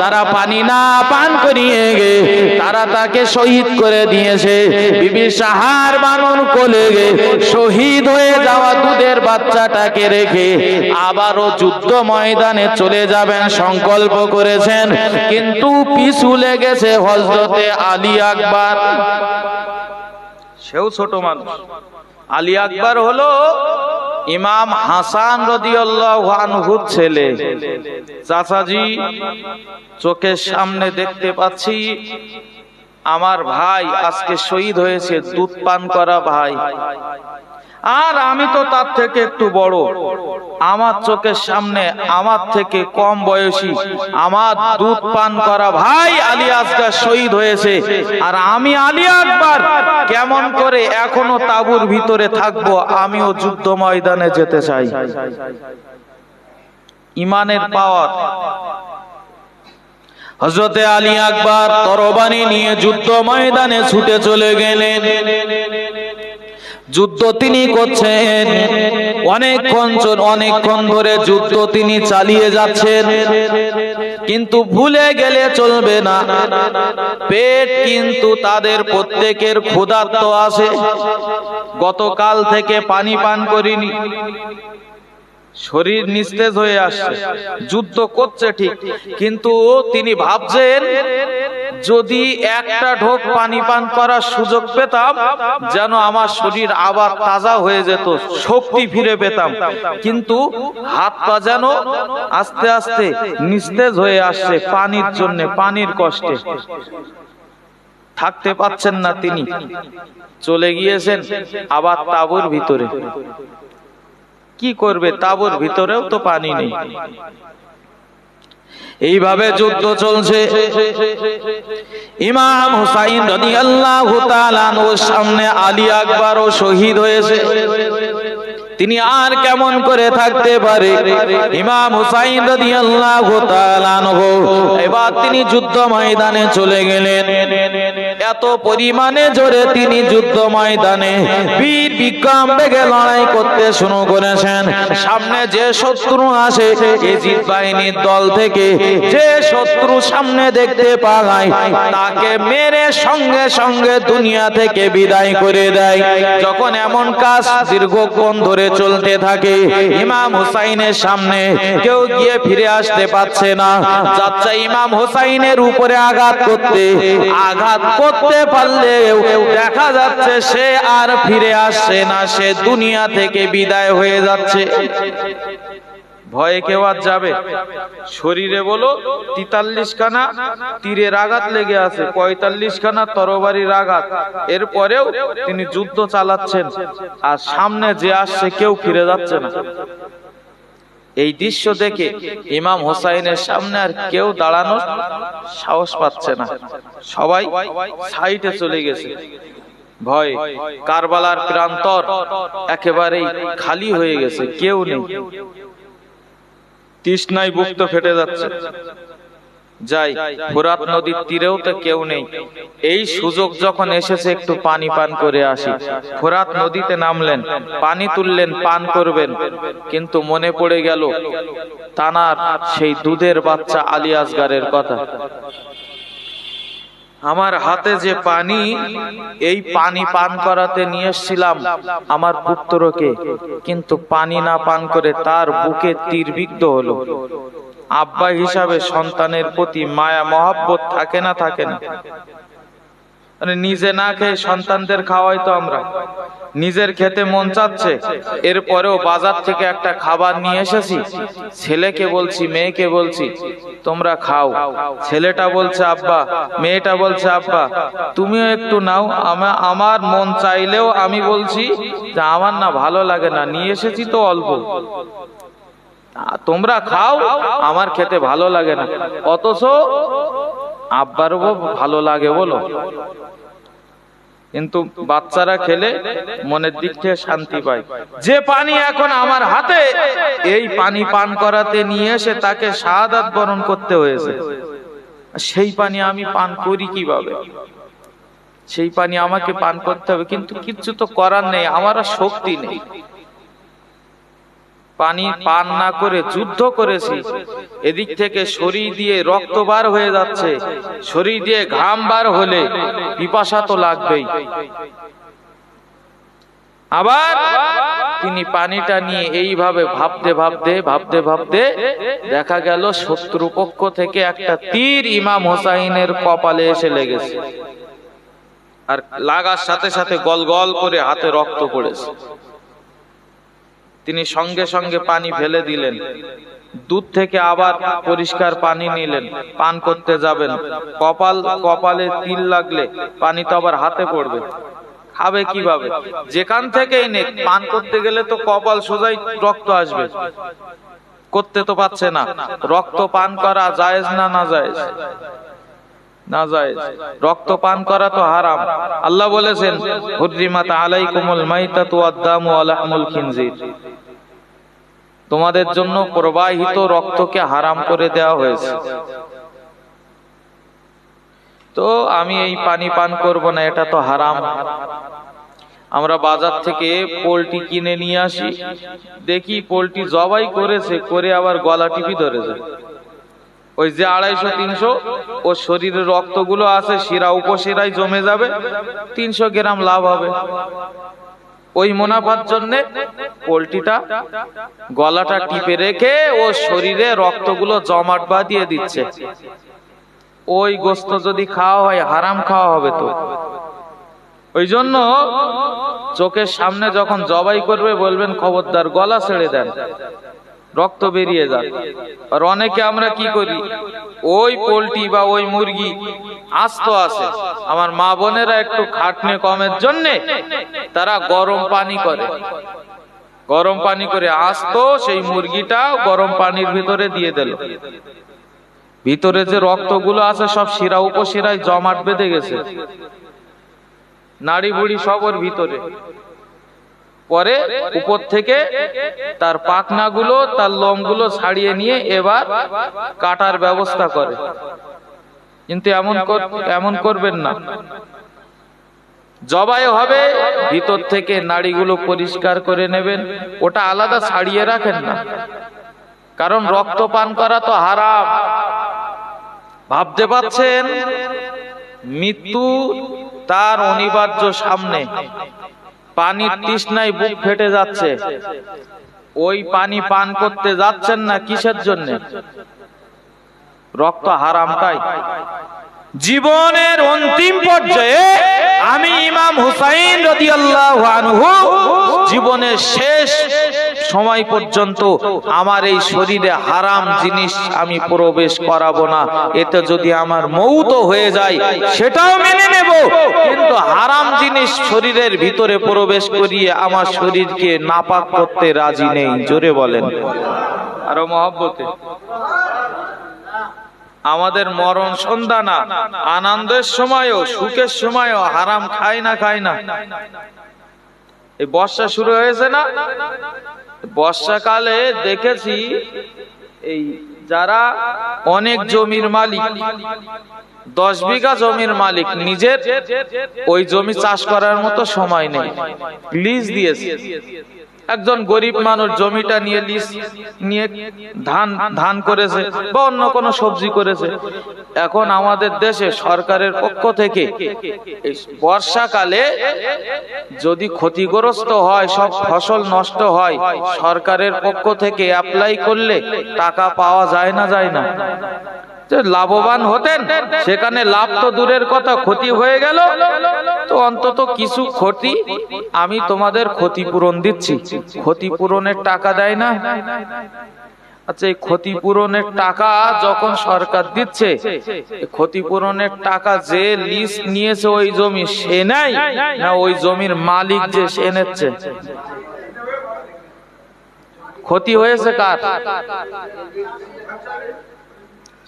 তারা পানি না পান করিয়ে গে তারা তাকে শহীদ করে দিয়েছে। বিবি শাহরবানুর কোলে শহীদ হয়ে যাওয়া দুধের বাচ্চাটাকে রেখে আবারও যুদ্ধ ময়দানে চলে যাবেন সংকল্প করেছেন। কিন্তু পিছু লেগেছে হযরতে আলী আকবর। সেও ছোট মানুষ। আলী আকবর হলো ইমাম হাসান রাদিয়াল্লাহু আনহুর ছেলে। চাচাজি, চোখের সামনে দেখতে পাচ্ছি আমার ভাই আজকে শহীদ হয়েছে, দুধ পান করা ভাই। আর আমি তো তার থেকে একটু বড়, আমার চোখের সামনে আমার থেকে কম বয়সী আমার দুধ পান করা ভাই আলী আসগার শহীদ হয়েছে। আর আমি আলী আকবর কেমন করে এখনো তাঁবুর ভিতরে থাকবো? আমিও যুদ্ধ ময়দানে যেতে চাই। ইমানের পাওয়ার। হযরতে আলী আকবর তরবারি নিয়ে যুদ্ধ ময়দানে ছুটে চলে গেলেন। যুদ্ধ তিনি করছেন, অনেকক্ষণ ধরে যুদ্ধ তিনি চালিয়ে যাচ্ছেন। কিন্তু ভুলে গেলে চলবে না, পেট কিন্তু তাদের প্রত্যেকের ক্ষুধার্ত আছে। গতকাল থেকে পানি পান করিনি, শরীর নিস্তেজ হয়ে আসছে, যুদ্ধ করছে ঠিক, কিন্তু তিনি ভাবছেন যদি একটা ঢোক পানি পান করার সুযোগ পেতাম যেন আমার শরীর আবার তাজা হয়ে যেত, শক্তি ফিরে পেতাম। কিন্তু হাত পা যেন আস্তে আস্তে নিস্তেজ হয়ে আসছে পানির জন্য, পানির কষ্টে থাকতে পাচ্ছেন না। তিনি চলে গিয়েছেন আবার তাঁবুর ভিতরে। কি করবে, তাঁবুর ভিতরেও তো পানি নেই। এইভাবে যুদ্ধ চলছে। ইমাম হুসাইন রাদিয়াল্লাহু তাআলা আনহুর সামনে আলী আকবরও শহীদ হয়েছে। তিনি আর কেমন করে থাকতে পারে? ইমাম হুসাইন রাদিয়াল্লাহু তাআলা আনহু এবার তিনি যুদ্ধ ময়দানে চলে গেলেন। এত পরিমাণে জোরে তিনি যুদ্ধ ময়দানে বীর বিক্রম বেগে লড়াই করতে শুরু করেছেন। সামনে যে শত্রু আসে, ইজিদ বাহিনীর দল থেকে যে শত্রু সামনে দেখতে পায় তাকে মেরে সঙ্গে সঙ্গে দুনিয়া থেকে বিদায় করে দেয়। যখন এমন কাজ দীর্ঘক্ষণ ধরে চলতে থাকে, ইমাম হুসাইনের সামনে কেউ গিয়ে ফিরে আসতে পারছে না। যাচ্ছে ইমাম হুসাইনের উপরে আঘাত করতে পারলেও দেখা যাচ্ছে সে আর ফিরে আসছে না, সে দুনিয়া থেকে বিদায় হয়ে যাচ্ছে। ভয়ে কেউ আর যাবে? শরীরে বলো 43 খানা তীরের আঘাত লেগে আছে, 45 খানা তরবারির আঘাত, এরপরেও তিনি যুদ্ধ চালাচ্ছেন, আর সামনে যে আসছে কেউ ফিরে যাচ্ছে না। এই দৃশ্য দেখে ইমাম হুসাইনের সামনে আর কেউ দাঁড়ানোর সাহস পাচ্ছে না, সবাই সাইডে চলে গেছে। ভয়, কারবালার প্রান্তর একেবারেই খালি হয়ে গেছে, কেউ নেই। তৃষ্ণায় বুক তো ফেটে যাচ্ছে। যাই, ফোরাত নদীর তীরেও তো কেউ নেই, এই সুযোগ যখন এসেছে একটু পানি পান করে আসি। ফোরাত নদীতে নামলেন, পানি তুললেন, পান করবেন, কিন্তু মনে পড়ে গেল তানার সেই দুধের বাচ্চা আলী আসগারের কথা। আমার হাতে যে পানি, এই পানি পান করাতে নিয়ে এসেছিলাম আমার পুত্রকে, কিন্তু পানি না পান করে তার বুকে তীরবিদ্ধ হলো। আব্বা হিসাবে সন্তানের প্রতি মায়া মহব্বত থাকে না? থাকে না? মানে নিজে না খেয়ে সন্তানদের খাওয়াই তো আমরা, নিজের খেতে মন চাচ্ছে, এরপরেও বাজার থেকে একটা খাবার নিয়ে এসেছি, ছেলেকে বলছি, মেয়েকে বলছি তোমরা খাও, ছেলেটা বলছে আব্বা, মেয়েটা বলছে আব্বা তুমিও একটু নাও। আমার মন চাইলেও আমি বলছি যে আমার না ভালো লাগে না, নিয়ে এসেছি তো অল্প, তোমরা খাও, আমার খেতে ভালো লাগে না। অথচ আব্বারও ভালো লাগে বলো। কিন্তু বাচ্চারা খেলে মনের দিক থেকে শান্তি পায়। যে পানি এখন আমার হাতে, এই পানি পান করাতে নিয়ে এসে তাকে শাহাদাত বরণ করতে হয়েছে। সেই পানি আমি পান করি কিভাবে? সেই পানি আমাকে পান করতে হবে, কিন্তু কিচ্ছু তো করার নেই, আমার শক্তি নেই। পানি পান না করে যুদ্ধ করেছি, এদিক থেকে শরীর দিয়ে রক্ত বার হয়ে যাচ্ছে, শরীর দিয়ে ঘাম বার হলে পিপাসা তো লাগবেই। আবার তিনি পানিটা নিয়ে এইভাবে ভাবতে দেখা গেল শত্রুপক্ষ থেকে একটা তীর ইমাম হুসাইনের কপালে এসে লেগেছে, আর লাগার সাথে সাথে গল গল করে হাতে রক্ত পড়েছে। তিনি সঙ্গে সঙ্গে পানি ফেলে দিলেন, দুধ থেকে আবার পরিষ্কার পানি নিলেন, পান করতে যাবেন। কপালে তিল লাগলে পানি তো আবার হাতে পড়বে, খাবে কিভাবে? যেখান থেকেই নে, পান করতে গেলে তো কপাল সোজাই রক্ত আসবে, করতে তো পারছে না। রক্ত পান করা জায়েজ না? না জায়েজ? না জায়েজ। রক্ত পান করা তো হারাম। আল্লাহ বলেছেন হুররিমাত আলাইকুমুল মাইতাতু ওয়াদ-দামু ওয়া লাহমুল খিনজির, তোমাদের জন্য প্রবাহিত রক্তকে হারাম করে দেওয়া হয়েছে। তো আমি এই পানি পান করব না, এটা তো হারাম। আমরা বাজার থেকে পোল্ট্রি কিনে নিয়ে আসি, দেখি পোল্ট্রি জবাই করেছে, করে আবার গলা টিপি ধরেছে। ওই যে 250-300 ও শরীরের রক্তগুলো আছে শিরা উপশিরায় জমে যাবে, 300 গ্রাম লাভ হবে। ওই মুনাফার জন্য পোল্ট্রিটা গলাটা টিপে রেখে ও শরীরে রক্তগুলো জমাট বাঁধিয়ে দিচ্ছে। ওই গোস্ত যদি খাওয়া হয় হারাম খাওয়া হবে। তো ওই জন্য চোখের সামনে যখন জবাই করবে বলবেন খবরদার গলা ছেড়ে দেন, রক্ত বেরিয়ে যায়। আর অনেকে আমরা কি করি, ওই পোল্ট্রি বা ওই মুরগি আস্ত আছে, আমার মা বোনেরা একটু খাটনি কমের জন্য তারা গরম পানি করে, গরম পানি করে আস্ত সেই মুরগিটা গরম পানির ভিতরে দিয়ে দিল। ভিতরে যে রক্তগুলো আছে সব শিরা উপশিরায় জমাট বেঁধে গেছে, নাড়ি বুড়ি সব ওর ভিতরে। পরে উপর থেকে তার পাখনাগুলো তার লোমগুলো ছাড়িয়ে নিয়ে এবার কাটার ব্যবস্থা করে। কিন্তু এমন করবেন না, জবাই হবে ভিতর থেকে নাড়িগুলো পরিষ্কার করে নেবেন, ওটা আলাদা ছাড়িয়ে রাখেন না, কারণ রক্ত পান করা তো হারাম। ভাবতে পারছেন মৃত্যু তার অনিবার্য সামনে, পানির তৃষ্ণায় বুক ফেটে যাচ্ছে, ওই পানি পান করতে যাচ্ছেন না কিসের জন্য? রক্ত হারামটাই। জীবনের অন্তিম পর্যায়ে আমি ইমাম হুসাইন রাদিয়াল্লাহু আনহু জীবনের শেষ সময় পর্যন্ত আমার এই শরীরে হারাম জিনিস আমি প্রবেশ করাবো না, এতে যদি আমার মৌত হয়ে যায় সেটাও মেনে নেব, কিন্তু হারাম জিনিস শরীরের ভিতরে প্রবেশ করিয়ে আমার শরীরকে নাপাক করতে রাজি নেই। জোরে বলেন আরো মহব্বতে। আমাদের মরণ সন্ধ্যা না, আনন্দের সময়ও সুখের সময়ও হারাম খায় না। এই বর্ষা শুরু হয়েছে না, বর্ষাকালে দেখেছি এই যারা অনেক জমির মালিক, 10 বিঘা জমির মালিক, নিজের ওই জমি চাষ করার মতো সময় নেই, লিজ দিয়েছে। একজন গরিব মানুষ জমিটা নিয়ে লিজ নিয়ে ধান করেছে বা অন্য কোনো সবজি করেছে। এখন আমাদের দেশে সরকারের পক্ষ থেকে বর্ষাকালে যদি ক্ষতিগ্রস্ত হয়, সব ফসল নষ্ট হয়, সরকারের পক্ষ থেকে অ্যাপ্লাই করলে টাকা পাওয়া যায় না? লাভবান হতেন, সেখানে লাভ তো দূরের কথা, ক্ষতি হয়ে গেল, তো অন্তত কিছু ক্ষতি আমি তোমাদের ক্ষতিপূরণ দিচ্ছি। ক্ষতিপূরণের টাকা দেয় না? আচ্ছা, এই ক্ষতিপূরণের টাকা যখন সরকার দিচ্ছে, ক্ষতিপূরণের টাকা যে লিজ নিয়েছে ওই জমি সে নেয় না ওই জমির মালিক যে সে নিচ্ছে? ক্ষতি হয়েছে কার?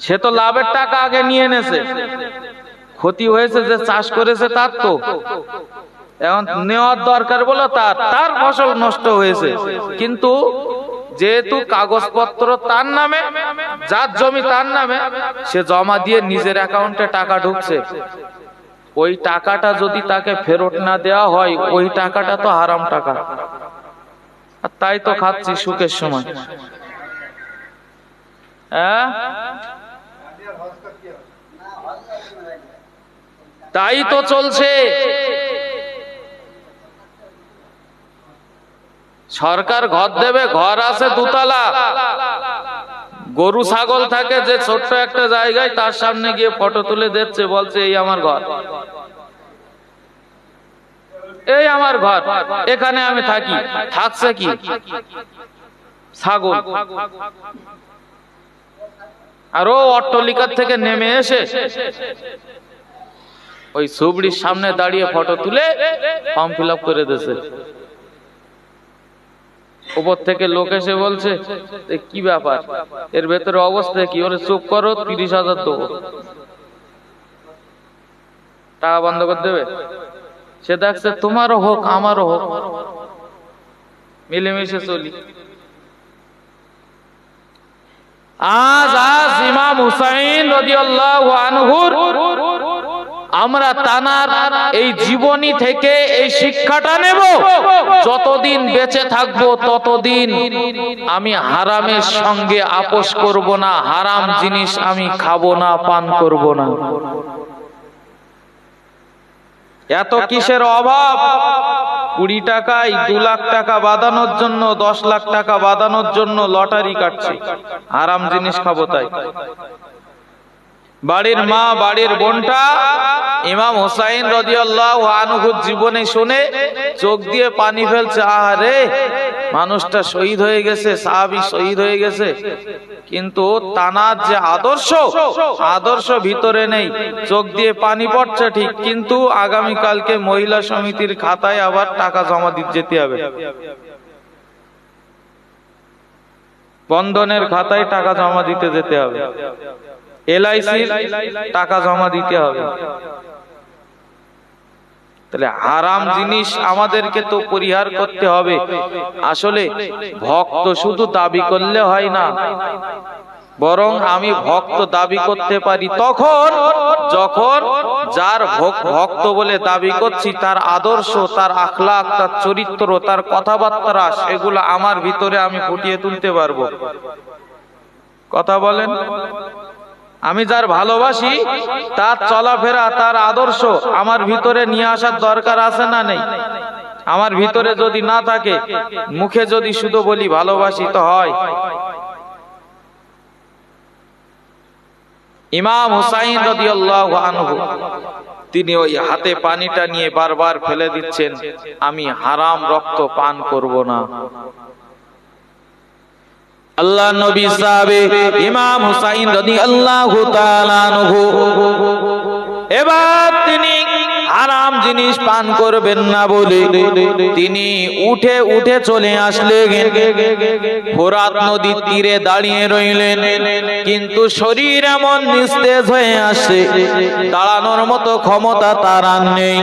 সে তো লাভের টাকা আগে নিয়ে এনেছে, ক্ষতি হয়েছে যে চাষ করেছে তার। তো এখন নেওয়ার দরকার বলো, তার ফসল নষ্ট হয়েছে, কিন্তু যেহেতু কাগজপত্র তার নামে, যার জমি তার নামে, সে জমা দিয়ে নিজের অ্যাকাউন্টে টাকা ঢুকছে। ওই টাকাটা যদি তাকে ফেরত না দেওয়া হয়, ওই টাকাটা তো হারাম টাকা। আর তাই তো খাচ্ছি সুখের সময়। হ্যাঁ, তাই তো চলছে। সরকার ঘর দেবে, ঘর আছে 2 তলা, গরু ছাগল থাকে যে ছোট্ট একটা জায়গায়, তার সামনে গিয়ে ফটো তুলে দিচ্ছে, বলছে এই আমার ঘর, এই আমার ঘর, এখানে আমি থাকি। থাকছে কি? ছাগল। আর ও অট্টালিকার থেকে নেমে এসে ওই সুবড়ির সামনে দাঁড়িয়ে ফটো তুলে ফর্ম ফিল আপ করে দিয়েছে। উপর থেকে লোক এসে বলছে কি ব্যাপার, এর ভেতরে অবস্থা কি? ওরে চুপ করো, 30,000 দেবো। টাকা বন্ধ করে দেবে। সে দেখছে তোমারও হোক আমারও হোক, মিলেমিশে চলি। আজ ইমাম হুসাইন রাদিয়াল্লাহু আনহুর আমরা তানার এই জীবনী থেকে এই শিক্ষাটা নেব, যতদিন বেঁচে থাকবো ততদিন আমি হারামের সঙ্গে আপোষ করব না, হারাম জিনিস আমি খাবো না, পান করব না। এত কিসের অভাব? 20 টাকায় 2 লাখ টাকা বাঁধানোর জন্য, 10 লাখ টাকা বাঁধানোর জন্য লটারি কাটছে, হারাম জিনিস খাবো তাই। বাড়ির মা, বাড়ির বোনটা ইমাম হুসাইন রাদিয়াল্লাহু আনহুর জীবনে শুনে চোখ দিয়ে পানি ফেলছে। আহারে, মানুষটা শহীদ হয়ে গেছে, সাহাবী শহীদ হয়ে গেছে, কিন্তু তানার যে আদর্শ ভিতরে নেই। চোখ দিয়ে পানি পড়ছে ঠিক, কিন্তু আগামী কালকে মহিলা সমিতির খাতায় আবার টাকা জমা দিতে যেতে হবে, বন্ধনের খাতায় টাকা জমা দিতে যেতে হবে, LIC টাকা জমা দিতে হবে। তাহলে হারাম জিনিস আমাদেরকে তো পরিহার করতে হবে। আসলে ভক্ত শুধু দাবি করলে হয় না, বরং আমি ভক্ত দাবি করতে পারি তখন যখন যার ভক্ত বলে দাবি করছি তার আদর্শ, তার আখলাক, তার চরিত্র, তার কথাবার্তা, সেগুলো আমার ভিতরে আমি ফুটিয়ে তুলতে পারবো। কথা বলেন? আমি যার ভালোবাসি তার চলাফেরা, তার আদর্শ আমার ভিতরে নিয়ে আসার দরকার আছে না নেই? আমার ভিতরে যদি না থাকে, মুখে যদি শুধু বলি ভালোবাসি তো হয়? ইমাম হুসাইন রাদিয়াল্লাহু আনহু তিনি ওই হাতে পানিটা নিয়ে বারবার ফেলে দিচ্ছেন, আমি হারাম রক্ত পান করব না। আল্লাহ নবী সাহাবে ইমাম হুসাইন রাদিয়াল্লাহু তাআলা আনহু এবার তিনি হারাম জিনিস পান করবেন না বলে তিনি উঠে চলে আসলেন, ফোরাত নদীর তীরে দাঁড়িয়ে রইলেন। কিন্তু শরীর এমন নিস্তেজ হয়ে আসে, দাঁড়ানোর মতো ক্ষমতা তার আর নেই,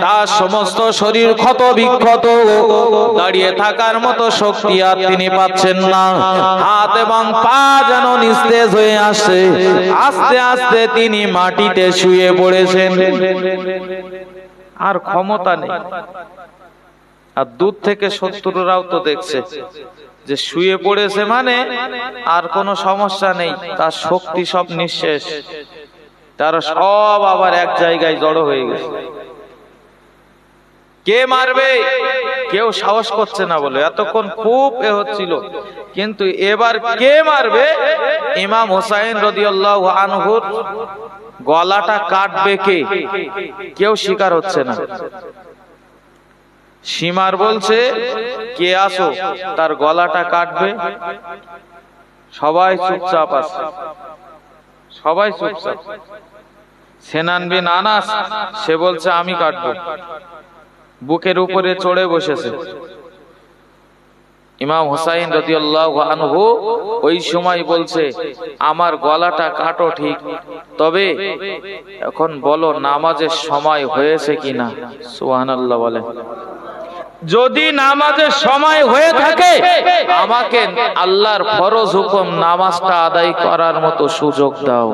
তার সমস্ত শরীর ক্ষত বিক্ষত, দাঁড়িয়ে থাকার মতো শক্তি আর তিনি পাচ্ছেন না। হাত এবং পা যেন নিস্তেজ হয়ে আসে, আস্তে আস্তে তিনি মাটিতে শুয়ে পড়েছেন, আর ক্ষমতা নেই। আর দূর থেকে শত্রুরাও তো দেখছে যে শুয়ে পড়েছে মানে আর কোনো সমস্যা নেই, তার শক্তি সব নিঃশেষ, তারা সব আবার এক জায়গায় জড়ো হয়ে গেছে। কে মারবে কেউ সাহস করছে না বলে এতক্ষণ খুব হচ্ছিল, কিন্তু এবার কে মারবে? ইমাম হুসাইন রাদিয়াল্লাহু আনহুর গলাটা কাটবে কে? কেউ স্বীকার হচ্ছে না। সীমার বলছে কে আসো, তার গলাটা কাটবে। সবাই চুপচাপ আছে, সবাই চুপচাপ। সেনান বিন আনাস সে বলছে আমি কাটবো, বুকের উপরে চড়ে বসেছে। ইমাম হুসাইন রাদিয়াল্লাহু আনহু ওই সময় বলছে আমার গলাটা কাটো ঠিক, তবে এখন বলো নামাজের সময় হয়েছে কিনা। সুবহানাল্লাহ বলেন। যদি নামাজের সময় হয়ে থাকে আমাকে আল্লাহর ফরজ হুকুম নামাজটা আদায় করার মতো সুযোগ দাও।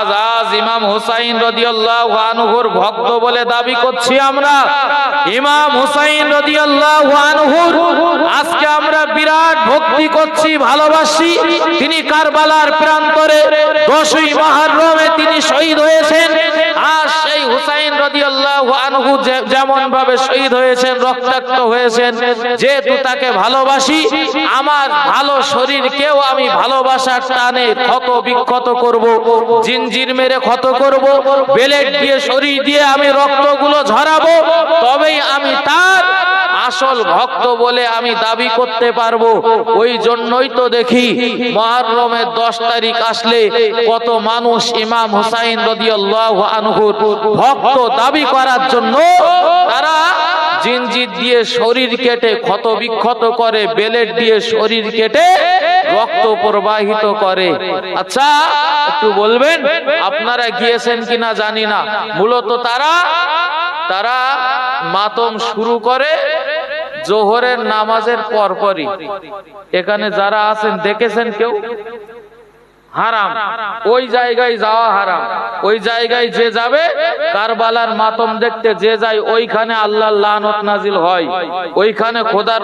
আজ ইমাম হুসাইন রাদিয়াল্লাহু আনহুর ভক্ত বলে দাবি করছি আমরা। ইমাম হুসাইন রাদিয়াল্লাহু আনহুর আজকে আমরা বিরাট ভক্তি করছি, ভালোবাসি। তিনি কারবালার প্রান্তরে 10ই মুহররমে তিনি শহীদ হয়েছেন। আর সেই হুসাইন রাদিয়াল্লাহু আনহু যেমন ভাবে শহীদ হয়েছেন, রক্তাক্ত হয়েছেন, যেহেতু তাকে ভালোবাসি, আমার ভালো শরীরকেও আমি ভালোবাসার টানে ক্ষত বিক্ষত করব, জিনজির মেরে ক্ষত করব, বেলেট দিয়ে শরীর দিয়ে আমি রক্তগুলো ঝরাবো, তবেই আমি তার আসল ভক্ত বলে আমি দাবি করতে পারবো। ওই জন্যই তো দেখি মুহররমের 10 তারিখ আসলে কত মানুষ ইমাম হুসাইন রাদিয়াল্লাহু আনহুর ভক্ত দাবি করার জন্য তারা জিনজির দিয়ে শরীর কেটে ক্ষত বিক্ষত করে, বেলেট দিয়ে শরীর কেটে রক্ত প্রবাহিত করে। আচ্ছা একটু বলবেন আপনারা গিয়েছেন কিনা জানি না, মূলত তারা মাতম শুরু করে জোহরের নামাজের পরপরই। এখানে যারা আছেন দেখেছেন কেউ? হারাম, ওই জায়গায় যাওয়া হারাম। ওই জায়গায় যে যাবে, কারবালার মাতম দেখতে যে যায়, ওইখানে আল্লাহর লানত নাজিল হয়, ওইখানে খোদার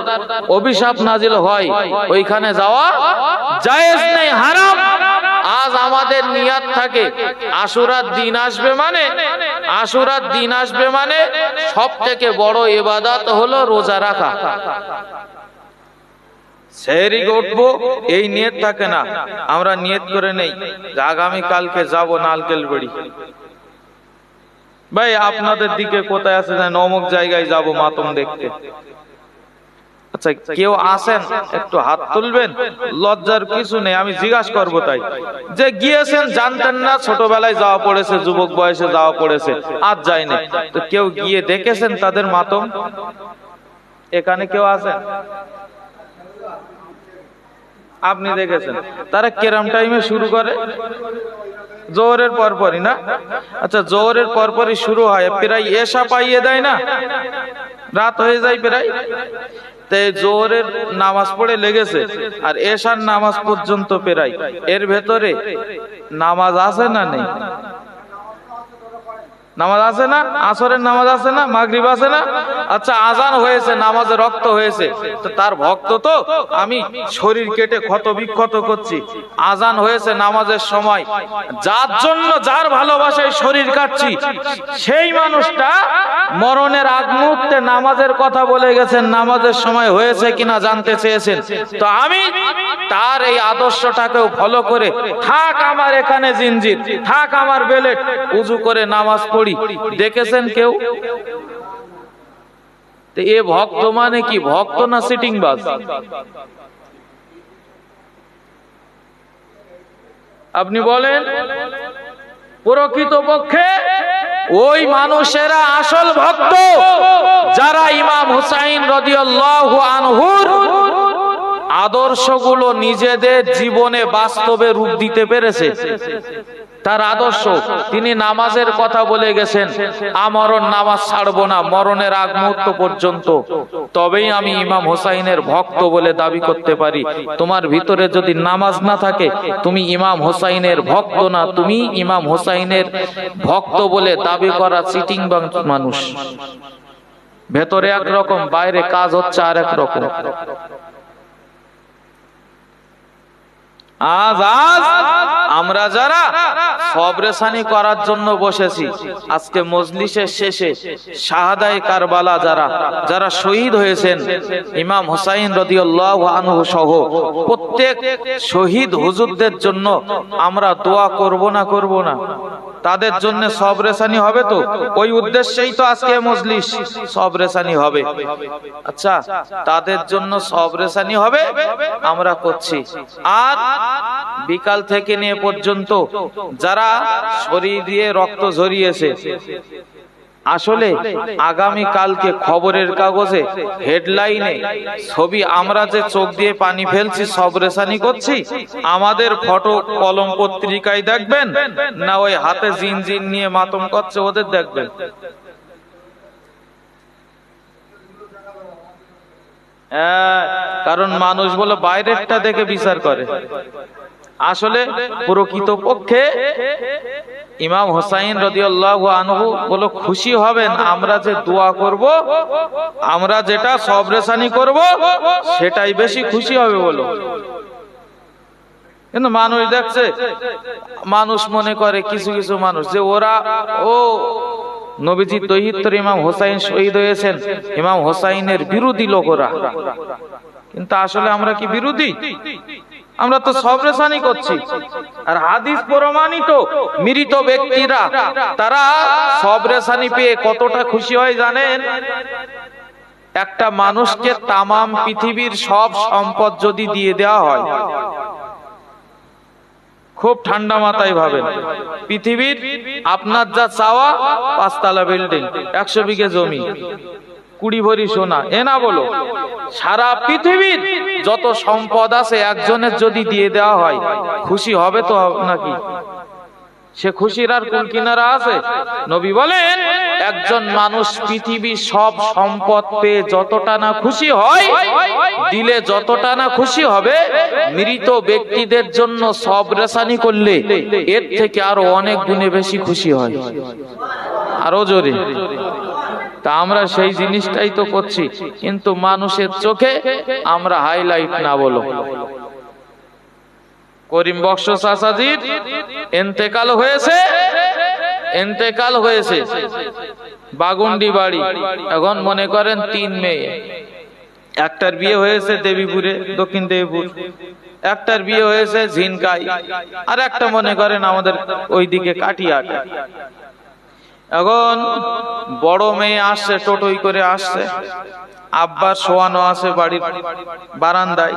অভিশাপ নাজিল হয়, ওইখানে যাওয়া জায়েজ নেই, হারাম। আজ আমাদের নিয়াত থাকে আশুরার দিন আসবে মানে, আশুরার দিন আসবে মানে সব থেকে বড় ইবাদত হলো রোজা রাখা। সেহরি উঠবো এই নিয়ত থাকে না, আমরা নিয়ত করে নেই যে আগামী কালকে যাব নালকেলবাড়ি। ভাই আপনাদের দিকে কোথায় আছে জানেন, অমুক জায়গায় যাব মাতম দেখতে। আচ্ছা কেউ আসেন একটু হাত তুলবেন, লজ্জার কিছু নেই, আমি জিজ্ঞাসা করবো। তাই যে গিয়েছেন জানতেন না, ছোটবেলায় যাওয়া পড়েছে, যুবক বয়সে যাওয়া পড়েছে, আজ যায়নি, তো কেউ গিয়ে দেখেছেন তাদের মাতম? এখানে কেউ আছেন? আপনি দেখেছেন? তারা কেরাম টাইমে শুরু করে? জোহরের পরপরই না? আচ্ছা জোহরের পরপরই শুরু হয়, প্রায় এশা পাইয়ে দেয় না, রাত হয়ে যায় প্রায়। তাই জোহরের নামাজ পড়ে লেগেছে আর এশার নামাজ পর্যন্ত প্রায়, এর ভেতরে নামাজ আছে না নেই? নামাজ আছে না? আসরের নামাজ আছে না? মাগরিব আছে না? আচ্ছা আজান হয়েছে, নামাজে রক্ত হয়েছে, তো তার ভক্ত তো আমি শরীর কেটে ক্ষত বিক্ষত করছি, আজান হয়েছে নামাজের সময়, যার জন্য যার ভালোবাসায় শরীর কাটছি, সেই মানুষটা মরণের আগ মুহূর্তে নামাজের কথা বলে গেছেন, নামাজের সময় হয়েছে কিনা জানতে চেয়েছেন। তো আমি তার এই আদর্শটাকেও ফলো করে, থাক আমার এখানে জিনজির, থাক আমার বেলেট, উজু করে নামাজ পড়ি। দেখেছেন কেউ? এ ভক্ত মানে কি? ভক্ত না সিটিং বাস? আপনি বলেন। প্রকৃতপক্ষে ওই মানুষেরা আসল ভক্ত যারা ইমাম হুসাইন রাদিয়াল্লাহু আনহুর আদর্শগুলো নিজেদের জীবনে বাস্তবে রূপ দিতে পেরেছে। তার আদর্শ, তিনি নামাজের কথা বলে গেছেন, আমরণ নামাজ ছাড়বো না মরণের আগ মুহূর্ত পর্যন্ত, তবেই আমি ইমাম হোসাইনের ভক্ত বলে দাবি করতে পারি। তোমার ভিতরে যদি নামাজ না থাকে, তুমি ইমাম হোসাইনের ভক্ত না, তুমি ইমাম হোসাইনের ভক্ত বলে দাবি করা চিটিং মানুষ। ভেতরে একরকম, বাইরে কাজ হচ্ছে আর এক রকম। আজ আমরা যারা সবরেসানি করার জন্য বসেছি, আজকে মজলিসের শেষে শাহাদায়ে কারবালা যারা শহীদ হয়েছেন, ইমাম হুসাইন রাদিয়াল্লাহু আনহু সহ প্রত্যেক শহীদ হুজুরদের জন্য আমরা দোয়া করব না? তাদের জন্য সবরেসানি হবে তো? ওই উদ্দেশ্যেই তো আজকে মজলিস, সবরেসানি হবে। আচ্ছা তাদের জন্য সবরেসানি হবে, আমরা করছি। আর বিকাল থেকে নিয়ে পর্যন্ত যারা শরীর দিয়ে রক্ত ঝরিয়েছে, আসলে আগামী কালকে খবরের কাগজে হেডলাইনে ছবি, আমরা যে চোখ দিয়ে পানি ফেলছি সবরেসানি করছি, আমাদের ফটো কলম পত্রিকায় দেখবেন না ওই হাতে জিনজিন নিয়ে মাতম করছে ওদের দেখবেন? কারণ মানুষ বলে বাইরেরটা দেখে বিচার করে। আসলে প্রকৃতপক্ষে ইমাম হুসাইন রাদিয়াল্লাহু আনহু বলো খুশি হবেন আমরা যে দোয়া করব, আমরা যেটা সবরেসানি করব, সেটাই বেশি খুশি হবে বলো। কিন্তু মানুষ দেখছে, মানুষ মনে করে কিছু কিছু মানুষ যে ওরা নবীজি তহিদুর ইমাম হুসাইন শহীদ হয়েছেন, ইমাম হুসাইনের বিরোধী লোকেরা। কিন্তু আসলে আমরা কি বিরোধী? আমরা তো সবরেসানি করছি। আর হাদিস প্রমাণিত মৃত ব্যক্তিরা তারা সবরেসানি পেয়ে কতটা খুশি হয় জানেন? একটা মানুষকে তামাম পৃথিবীর সব সম্পদ যদি দিয়ে দেওয়া হয়, খুব ঠান্ডা মাথায় ভাবেন, পৃথিবীর আপনার যা চাওয়া 5 তলা বিল্ডিং, 100 বিঘে জমি, 20 ভরি সোনা, এ না বলো, সারা পৃথিবীর যত সম্পদ আছে একজনের যদি দিয়ে দেওয়া হয়, খুশি হবে তো নাকি? সে খুশির আর কোন কিনারা আছে? নবী বলেন একজন মানুষ পৃথিবীর সব সম্পদ পেয়ে যতটা না খুশি হয়, দিলে যতটা না খুশি হবে, মৃত ব্যক্তিদের জন্য সব রেসানি করলে এর থেকে আরো অনেক গুণে বেশি খুশি হয়। আরো জোরে। তা আমরা সেই জিনিসটাই তো করছি, কিন্তু মানুষের চোখে আমরা হাইলাইট না বলো। করিম বক্স চাচাজির ইন্তেকাল হয়েছে বাগুন্ডি বাড়ি। এখন মনে করেন 3 মেয়ে, একটার বিয়ে হয়েছে দেবীপুরে, দক্ষিণ দেবীপুর, একটার বিয়ে হয়েছে ঝিনকাই, আর একটা মনে করেন আমাদের ওইদিকে কাটিয়াটা। এখন বড় মেয়ে আসছে, টোটোই করে আসছে, আব্বার শোয়ানো আছে বাড়ির বারান্দায়।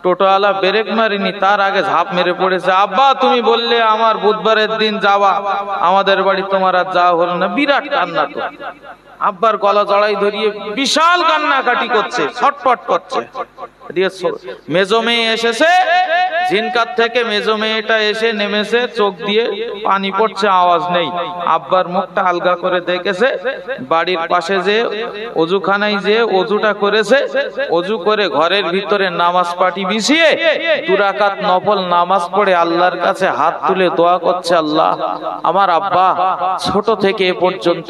টোটোওয়ালা ব্রেক মারিনি, তার আগে ঝাঁপ মেরে পড়েছে। আব্বা তুমি বললে আমার বুধবারের দিন যাওয়া, আমাদের বাড়ি তোমার আর যাওয়া হলো না। বিরাট কান্না তো, আব্বার গলা জড়াই ধরিয়ে বিশাল কান্নাকাটি করছে, ছটফট করছে। মেজো মেয়ে এসেছে জিনকার থেকে, মেজো মেয়েটা এসে নেমেছে, চোখ দিয়ে পানি পড়ছে, আওয়াজ নেই। আব্বার মুখটা আলগা করে দেখেছে, বাড়ির পাশে যে অজুখানায় যে অজুটা করেছে, অজু করে ঘরের ভিতরে নামাজ পাটি বিছিয়ে 2 রাকাত নফল নামাজ পড়ে আল্লাহর কাছে হাত তুলে দোয়া করছে, আল্লাহ আমার আব্বা ছোট থেকে এ পর্যন্ত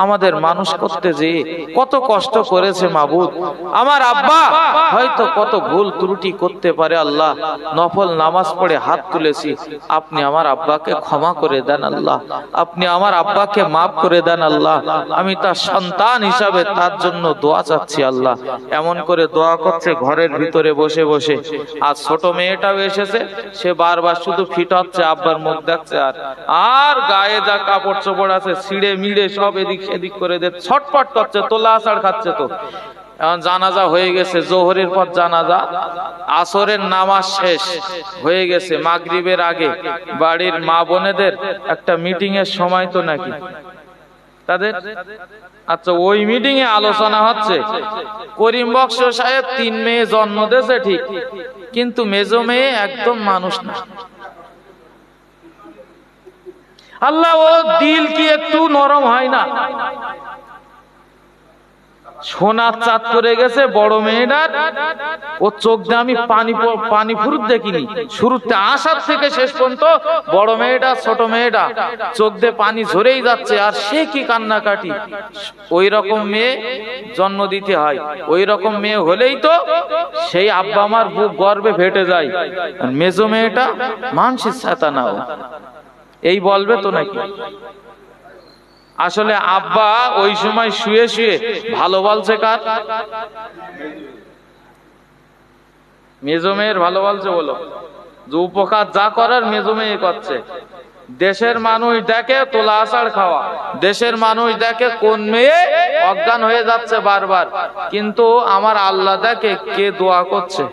আমাদের মানুষ করতে যে কত কষ্ট করেছে মাবুদ, আমার আব্বা হয়তো কত ভুল ত্রুটি করতে পারে, আল্লাহ নফল নামাজ পড়ে হাত তুলেছি, আপনি আমার আব্বাকে ক্ষমা করে দেন আল্লাহ, আপনি আমার আব্বাকে মাফ করে দেন আল্লাহ, আমি তার সন্তান হিসাবে তার জন্য দোয়া চাচ্ছি আল্লাহ। এমন করে দোয়া করছে ঘরের ভিতরে বসে বসে। আর ছোট মেয়েটাও এসেছে, সে বারবার শুধু ফিট হচ্ছে, আব্বার মুখ দেখছে, আর গায়ে যা কাপড় চোপড় আছে ছিঁড়ে মিড়ে সব এদিক সেদিক করে দে, ছটফট করছে, তোলা আষাঢ় খাচ্ছে। তো এখন জানাজা হয়ে গেছে, জোহরের পর জানাজা, আসরের নামাজ শেষ হয়ে গেছে, মাগরিবের আগে বাড়ির মা বোনেদের একটা মিটিং এর সময় তো নাকি তাদের। আচ্ছা, ওই মিটিং এ আলোচনা হচ্ছে, করিম বক্স সাহেব 3 মেয়ে জন্ম দিয়েছে ঠিক, কিন্তু মেজো মেয়ে একদম মানুষ না। আল্লাহ, ও দিল কি একটু নরম হয় না? সোনার চাঁদ করে গেছে বড় মেয়েটার, ও চোখ দিয়ে আমি পানি ফুরুত দেখিনি, শুরুতে আসার থেকে শেষ পর্যন্ত বড় মেয়েটা ছোট মেয়েটা চোখ দিয়ে পানি ঝরেই যাচ্ছে, আর সে কি কান্নাকাটি। ওই রকম মেয়ে জন্ম দিতে হয়, ওই রকম মেয়ে হলেই তো সেই আব্বা আমার বুক গর্বে ফেটে যায়। মেজো মেয়েটা মানসিক ছাতা নাও, এই বলবে তো নাকি? আসলে আব্বা ওই সময় শুয়ে শুয়ে ভালো বলছে কার? মেজো মেয়ের ভালো বলছে। বলো, যে উপকার যা করার মেজো মেয়ে করছে। দেশের মানুষ দেখে তোলা আষাঢ় খাওয়া, দেশের মানুষ দেখে কোন মেয়ে অজ্ঞান হয়ে যাচ্ছে বারবার, কিন্তু আমার আল্লাহ দেখে কে দোয়া করছে।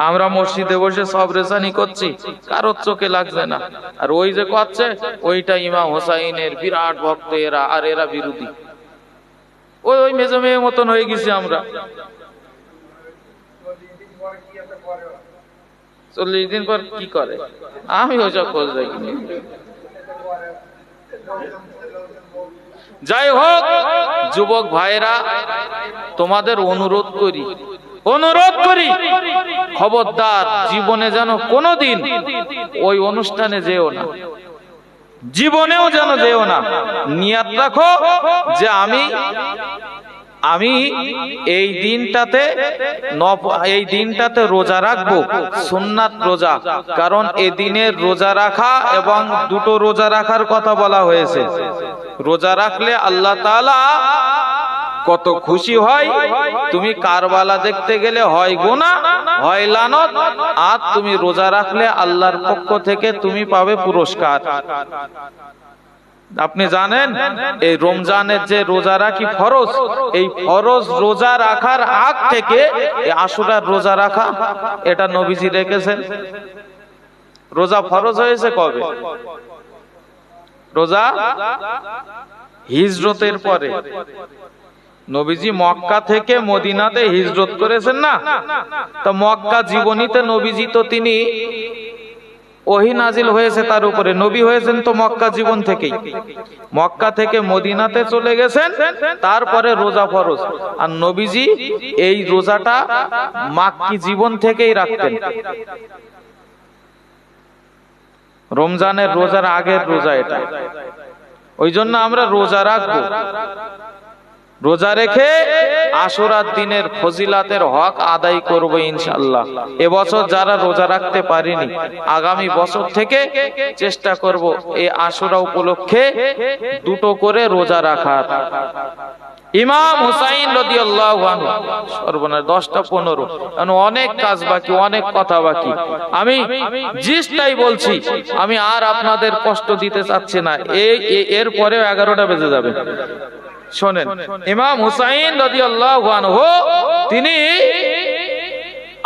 আমরা মসজিদে বসে সব রেসানি করছি, কারোর চোখে লাগছে না, আর ওই যে করছে ওইটা ইমাম হোসাইনের বিরাট ভক্ত এরা, আর এরা বিরোধী। ওই মেজো মেয়ের মতন হয়ে গেছি আমরা। 40 দিন পর কি করে আমি ওইসব খোঁজ দেখিনি। যাই হোক যুবক ভাইরা, তোমাদের অনুরোধ করি খবরদার জীবনে যেন কোনোদিন ওই অনুষ্ঠানে যেও না, জীবনেও যেন যেও না। নিয়ত রাখো যে আমি এই দিনটাতে রোজা রাখবো, সুন্নাত রোজা। কারণ এই দিনের রোজা রাখা এবং 2টো রোজা রাখার কথা বলা হয়েছে। রোজা রাখলে আল্লাহ তাআলা কত খুশি হয়। তুমি কারবালা দেখতে গেলে হয় গুনাহ, হয় লানত, আর তুমি রোজা রাখলে আল্লাহর পক্ষ থেকে তুমি পাবে পুরস্কার। আপনি জানেন এই রমজানের যে রোজা রাখি ফরজ, এই ফরজ রোজা রাখার আগ থেকে এই আশুরার রোজা রাখা, এটা নবীজি রেখেছেন। রোজা ফরজ হয়েছে কবে? রোজা হিজরতের পরে। নবীজি মক্কা থেকে মদিনাতে হিজরত করেছেন না, তো মক্কা জীবনীতে নবীজি তো তিনি ওহী নাজিল হয়েছে তার উপরে। নবী হয়েছেন তো মক্কা জীবন থেকেই, মক্কা থেকে মদিনাতে চলে গেছেন, তারপরে রোজা ফরজ। আর নবীজি এই রোজাটা মাক্কি জীবন থেকেই রাখতেন। রমজানের রোজার আগের রোজা এটা, ওই জন্য আমরা রোজা রাখবো। রোজা রেখে আশুরার দিনের ফজিলাতের হক আদায় করব ইনশাআল্লাহ। এবছর যারা রোজা রাখতে পারিনি, আগামী বছর থেকে চেষ্টা করব এই আশুরা উপলক্ষে দুটো করে রোজা রাখার। ইমাম হুসাইন রাদিয়াল্লাহু আনহু, সর্বনাশ 10টা 15, কারণ অনেক কাজ বাকি, অনেক কথা বাকি। আমি জিসটাই বলছি, আমি আর আপনাদের কষ্ট দিতে চাচ্ছি না। এর পরেও 11টা বেজে যাবে। শোনেন, ইমাম হুসাইন রাদিয়াল্লাহু আনহু তিনি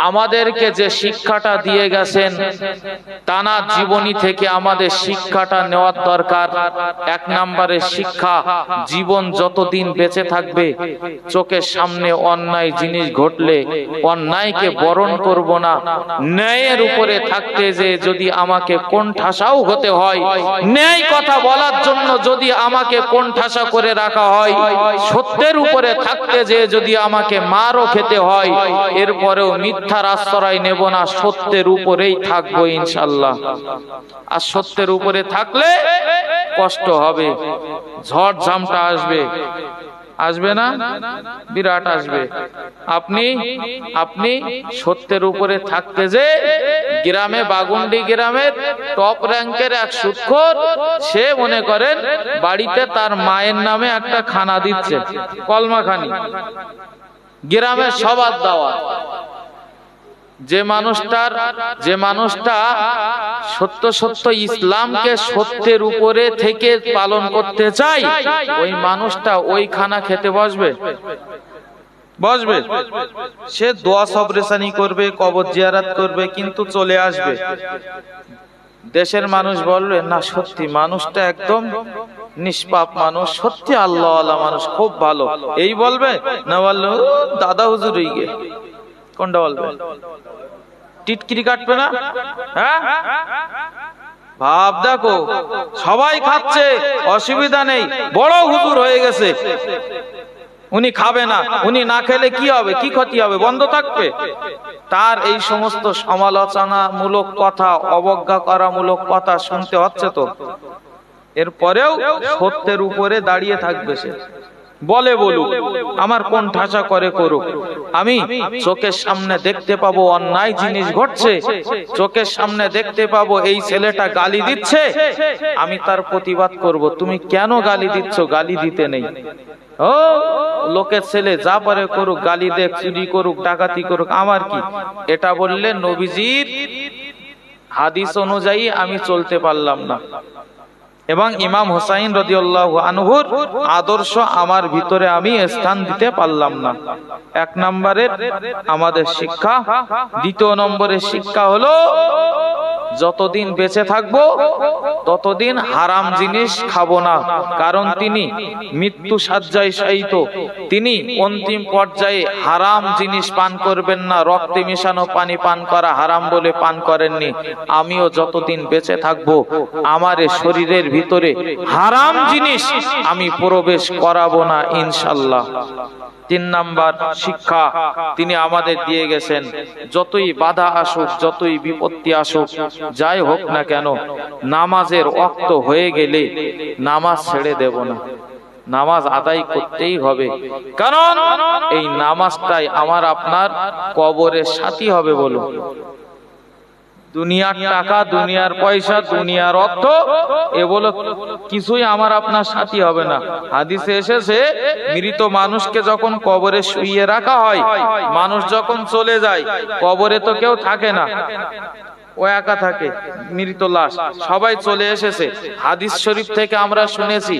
আমাদেরকে যে শিক্ষাটা দিয়ে গেছেন, তানার জীবনী থেকে আমাদের শিক্ষাটা নেওয়ার দরকার। 1 নম্বরের শিক্ষা, জীবন যতদিন বেঁচে থাকবে, চোখের সামনে অন্যায় জিনিস ঘটলে অন্যায়কে বরণ করব না। ন্যায়ের উপরে থাকতে যে যদি আমাকে কোণঠাসাও হতে হয়, ন্যায় কথা বলার জন্য যদি আমাকে কোণঠাসা করে রাখা হয়, সত্যের উপরে থাকতে যে যদি আমাকে মারও খেতে হয়, এরপরেও মিথ্যার আশ্রয় নেব না, সত্যের উপরেই থাকবো ইনশাআল্লাহ। আর সত্যের উপরে থাকলে কষ্ট হবে, ঝড় ঝামটা আসবে, আসবে না? বিরাট আসবে। আপনি সত্যের উপরে থাকতে যে গ্রামে, বাগুন্ডি গ্রামের টপ র্যাঙ্কের এক সুদখোর, সে মনে করেন বাড়িতে তার মায়ের নামে একটা খানা দিচ্ছে, কলমাখানি, গ্রামের সবার দাওয়া। যে মানুষটা সত্য সত্য ইসলামকে সত্যের উপরে থেকে পালন করতে চায়, ওই মানুষটা ওই খানা খেতে বসবে? সে দোয়া সবরেসানি করবে, কবর জিয়ারত করবে, কিন্তু চলে আসবে। দেশের মানুষ বলবে না, সত্যি মানুষটা একদম নিষ্পাপ মানুষ, সত্যি আল্লাহওয়ালা মানুষ, খুব ভালো, এই বলবে না? বললো দাদা হুজুর হয়ে গে, কোনটা বলবে? টিটকিরি কাটবে না? হ্যাঁ, ভাব দেখো, সবাই খাচ্ছে, অসুবিধা নেই, বড় হুজুর হয়ে গেছে, উনি খাবে না, উনি না খেলে কি হবে, কি ক্ষতি হবে, বন্ধ থাকবে? তার এই সমস্ত সমালোচনামূলক কথা, অবজ্ঞা করামূলক কথা শুনতে হচ্ছে তো। এরপরেও সত্যের উপরে দাঁড়িয়ে থাকবে সে, বলে বলুক, আমার কোন ঠাসা করে করুক, আমি চোখের সামনে দেখতে পাবো অন্যায় জিনিস ঘটছে, চোখের সামনে দেখতে পাবো এই ছেলেটা গালি দিচ্ছে, আমি তার প্রতিবাদ করব। তুমি কেন গালি দিচ্ছ? গালি দিতে নেই। ও লোকের ছেলে যা পারে করুক, গালি দেখ, চুরি করুক, ডাকাতি করুক, আমার কি? এটা বললে নবীজির হাদিস অনুযায়ী আমি চলতে পারলাম না, এবং ইমাম হুসাইন রাদিয়াল্লাহু আনহুর আদর্শ আমার ভিতরে আমি স্থান দিতে পারলাম না। 1 নম্বরের আমাদের শিক্ষা। 2 নম্বরের শিক্ষা হলো, যতদিন বেঁচে থাকবো ততদিন হারাম জিনিস খাবো না, কারণ তিনি মৃত্যু শয্যায় শায়িত, তিনি অন্তিম পর্যায়ে হারাম জিনিস পান করবেন না, রক্তে মিশানো পানি পান করা হারাম বলে পান করেননি। আমিও যতদিন বেঁচে থাকবো আমার শরীরের ভিতরে হারাম জিনিস আমি প্রবেশ করাবো না ইনশাআল্লাহ। 3 নাম্বার শিক্ষা তিনি আমাদের দিয়ে গেছেন, যতই বাধা আসুক, যতই বিপত্তি আসুক, যাই হোক না কেন, নামাজের ওয়াক্ত হয়ে গেলে নামাজ ছেড়ে দেব না, নামাজ আদায় করতেই হবে, কারণ এই নামাজটাই আমার আপনার কবরের সাথী হবে। বলো, দুনিয়ার টাকা, দুনিয়ার পয়সা, দুনিয়ার অর্থ, এগুলো কিছুই আমার আপনার সাথী হবে না। হাদিসে এসেছে, মৃত মানুষকে যখন কবরে শুইয়ে রাখা হয়, মানুষ যখন চলে যায়, কবরে তো কেউ থাকে না, ও একা থাকে, মৃত লাশ, সবাই চলে এসেছে। হাদিস শরীফ থেকে আমরা শুনেছি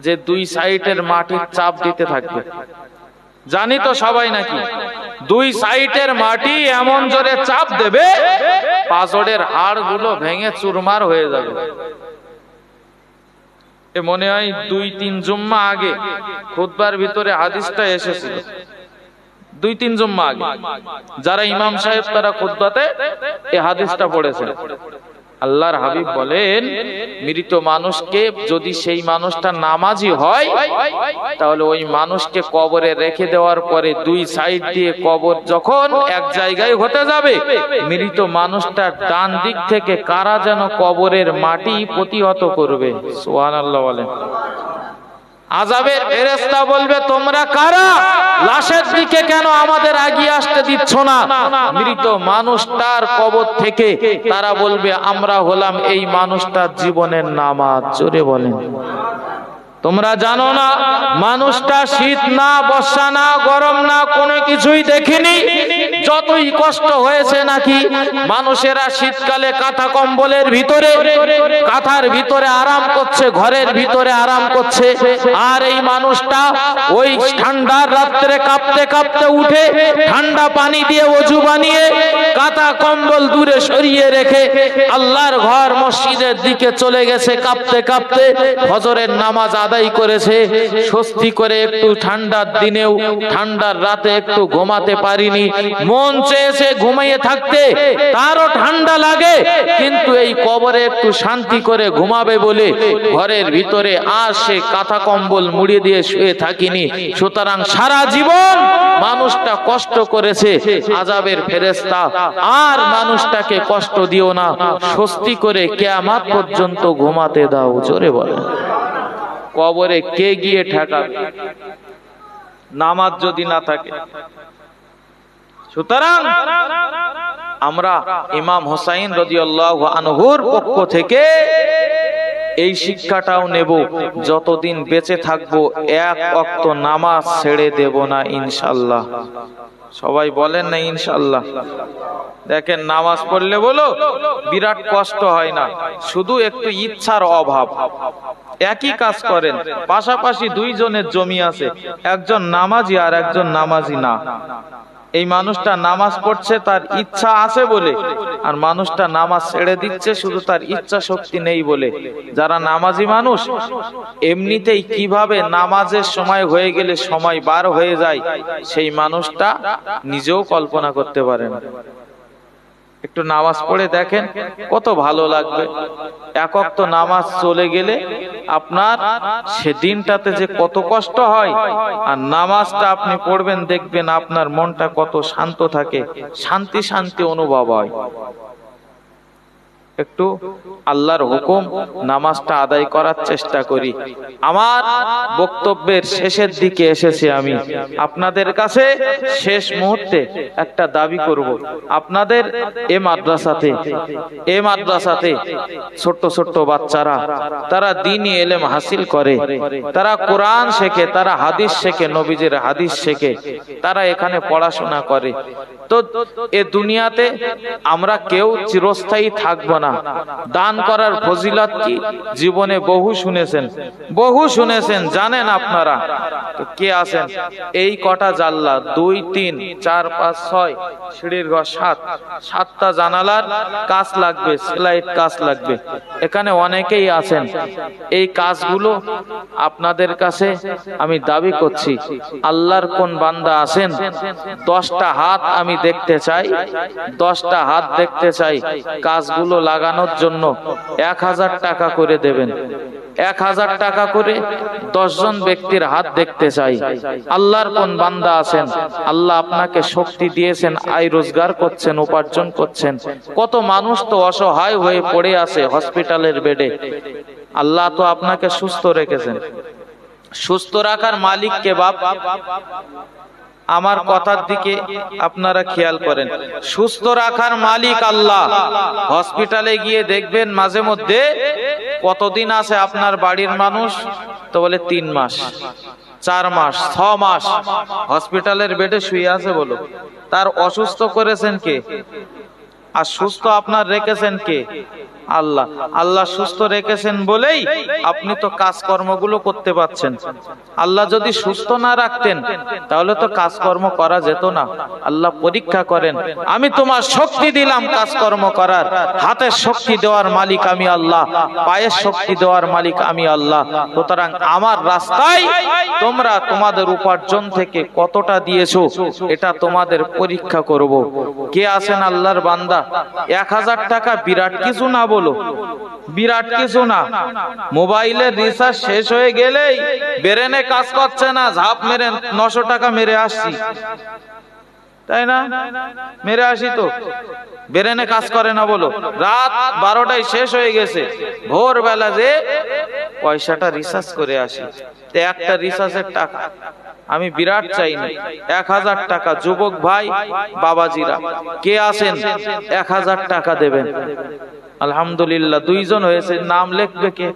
যে 2 সাইডের মাটির চাপ দিতে থাকবে। জানি তো সবাই নাকি, 2 সাইডের মাটি এমন জোরে চাপ দেবে, পাঁজরের হাড় গুলো ভেঙে চুরমার হয়ে যাবে। এ মনে হয় 2-3 জুম্মা আগে খুতবার ভিতরে হাদিসটা এসেছিল। 2-3 জুম্মা আগে যারা ইমাম সাহেব তারা খুতবাতে এই হাদিসটা পড়েছেন। আল্লাহর হাবিব বলেন, মৃত মানুষকে যদি সেই মানুষটা নামাজি হয় তাহলে ওই মানুষকে কবরে রেখে দেওয়ার পরে 2 সাইড দিয়ে কবর যখন এক জায়গায় হতে যাবে, মৃত মানুষটার ডান দিক থেকে কারা যেন কবরের মাটি প্রতিহত করবে। সুবহানাল্লাহ বলেন। আযাবের ফেরেশতা বলবে, তোমরা কারা? লাশের দিকে কেন আমাদের আগিয়ে আসতে দিচ্ছ না? মৃত মানুষটার কবর থেকে তারা বলবে, আমরা হলাম এই মানুষটার জীবনের নামাজ। জোরে বলেন। তোমরা জানো না মানুষটা শীত না, বর্ষা না, গরম না, কোনো কিছুই দেখেনি। যতই কষ্ট হয়েছে নাকি মানুষেরা শীতকালে কাঁথা কম্বলের ভিতরে, কাঁথার ভিতরে আরাম করছে, ঘরের ভিতরে আরাম করছে, আর এই মানুষটা ওই ঠান্ডার রাত্রে কাঁপতে কাঁপতে উঠে ঠান্ডা পানি দিয়ে ওযু বানিয়ে কাঁথা কম্বল দূরে সরিয়ে রেখে আল্লাহর ঘর মসজিদের দিকে চলে গেছে কাঁপতে কাঁপতে, ফজরের নামাজ আদায় করেছে। স্বস্তি করে একটু ঠান্ডার দিনেও, ঠান্ডার রাতে একটু ঘুমাতে পারিনি, মন চেয়েছে ঘুমিয়ে থাকতে, তারও ঠান্ডা লাগে, কিন্তু এই কবরে একটু শান্তি করে ঘুমাবে বলে ঘরের ভিতরে আর সে কাঁথা কম্বল মুড়ি দিয়ে শুয়ে থাকিনি। সুতরাং সারা জীবন মানুষটা কষ্ট করেছে। আযাবের ফেরেশতা, আর মানুষটাকে কষ্ট দিও না, স্বস্তি করে কিয়ামত পর্যন্ত ঘুমাতে দাও। জোরে বলেন। কবরে কে গিয়ে ঠেকাবে নামাজ যদি না থাকে? সুতরাং আমরা ইমাম হুসাইন রাদিয়াল্লাহু আনহুর পক্ষ থেকে এই শিক্ষাটাও নেব, যতদিন বেঁচে থাকবো এক ওয়াক্ত নামাজ ছেড়ে দেব না ইনশাআল্লাহ। সবাই বলেন না ইনশাআল্লাহ। দেখেন, নামাজ পড়লে বলো বিরাট কষ্ট হয় না, শুধু একটু ইচ্ছার অভাব। একই কাজ করেন, পাশাপাশি 2 জনের জমি আছে, একজন নামাজি আর একজন নামাজি না। এই মানুষটা নামাজ পড়ছে তার ইচ্ছা আছে বলে, আর মানুষটা নামাজ ছেড়ে দিচ্ছে শুধু তার ইচ্ছা শক্তি নেই বলে। যারা নামাজি মানুষ এমনিতেই কিভাবে নামাজের সময় হয়ে গেলে সময় বার হয়ে যায়, সেই মানুষটা নিজেও কল্পনা করতে পারে না। একটু নামাজ পড়ে দেখেন কত ভালো লাগবে। এক ওয়াক্ত নামাজ চলে গেলে আপনার সেদিনটাতে যে কত কষ্ট হয়, আর নামাজটা আপনি পড়বেন দেখবেন আপনার মনটা কত শান্ত থাকে, শান্তি শান্তি অনুভব হয়। একটু আল্লাহর হুকুম নামাজটা আদায় করার চেষ্টা করি। আমার বক্তব্যের শেষের দিকে এসেছি, আমি আপনাদের কাছে শেষ মুহূর্তে একটা দাবি করব। আপনাদের এ মাদ্রাসাতে ছোট্ট ছোট্ট বাচ্চারা তারা দ্বীনি ইলম হাসিল করে, তারা কোরআন শেখে, তারা হাদিস শেখে, নবীজির হাদিস শেখে, তারা এখানে পড়াশোনা করে। তো এ দুনিয়াতে আমরা কেউ চিরস্থায়ী থাকবো না। দান করার ফজিলত কি জীবনে বহু শুনেছেন, জানেন আপনারা। তো কে আছেন এই কটা জানলা, 2, 3, 4, 5, 6, সিঁড়ির ঘর 7টা জানালার কাজ লাগবে, স্লাইড কাজ লাগবে। এখানে অনেকেই আছেন, এই কাজগুলো আপনাদের কাছে আমি দাবি করছি। আল্লাহর কোন বান্দা আছেন 10টা হাত আমি দেখতে চাই, 10টা হাত দেখতে চাই, কাজগুলো লাগানোর জন্য 1000 টাকা করে দেবেন। 1000 টাকা করে 10 জন ব্যক্তির হাত দেখতে চাই। আল্লাহর কোন বান্দা আছেন, আল্লাহ আপনাকে শক্তি দিয়েছেন, আয় রোজগার করছেন, উপার্জন করছেন। কত মানুষ তো অসহায় হয়ে পড়ে আছে হসপিটালের বেডে, আল্লাহ তো আপনাকে সুস্থ রেখেছেন। সুস্থ রাখার মালিক কে বাপ? আমার কথার দিকে আপনারা খেয়াল করেন, সুস্থ রাখার মালিক আল্লাহ। হসপিটালে গিয়ে দেখবেন মাঝে মধ্যে কতদিন আছে আপনার বাড়ির মানুষ, তো বলে 3 মাস, 4 মাস, 6 মাস হসপিটালের বেডে শুয়ে আছে। বলো, তার অসুস্থ করেছেন কে? আর সুস্থ আপনার রেখেছেন কে? আল্লাহ। আল্লাহ সুস্থ রেখেছেন বলেই আপনি তো কাজকর্মগুলো করতে পারছেন। আল্লাহ যদি সুস্থ না রাখতেন তাহলে তো কাজকর্ম করা যেত না। আল্লাহ পরীক্ষা করেন, আমি তোমার শক্তি দিলাম কাজকর্ম করার, হাতের শক্তি দেওয়ার মালিক আমি আল্লাহ, পায়ের শক্তি দেওয়ার মালিক আমি আল্লাহ। সুতরাং আমার রাস্তায় তোমরা তোমাদের উপার্জন থেকে কতটা দিয়েছো এটা তোমাদের পরীক্ষা করব। কে আছেন আল্লাহর বান্দা? 1000 টাকা বিরাট কিছু না, বলো বিরাট কিছু না। মোবাইলের রিচার্জ শেষ হয়ে গেলেই ব্রেনে কাজ করছে না, ঝাপ মেরে 900 টাকা মেরে আসছি, তাই না? মেরে আসি তো, ব্রেনে কাজ করে না, বলো। রাত 12টায় শেষ হয়ে গেছে, ভোরবেলা যে পয়সাটা রিচার্জ করে আসি। একটা রিচার্জের টাকা আমি বিরাট চাই না, 1000 টাকা। যুবক ভাই বাবাজিরা কে আছেন 1000 টাকা দেবেন? আলহামদুলিল্লাহ, 2 জন হয়েছে। নাম লিখবে কে?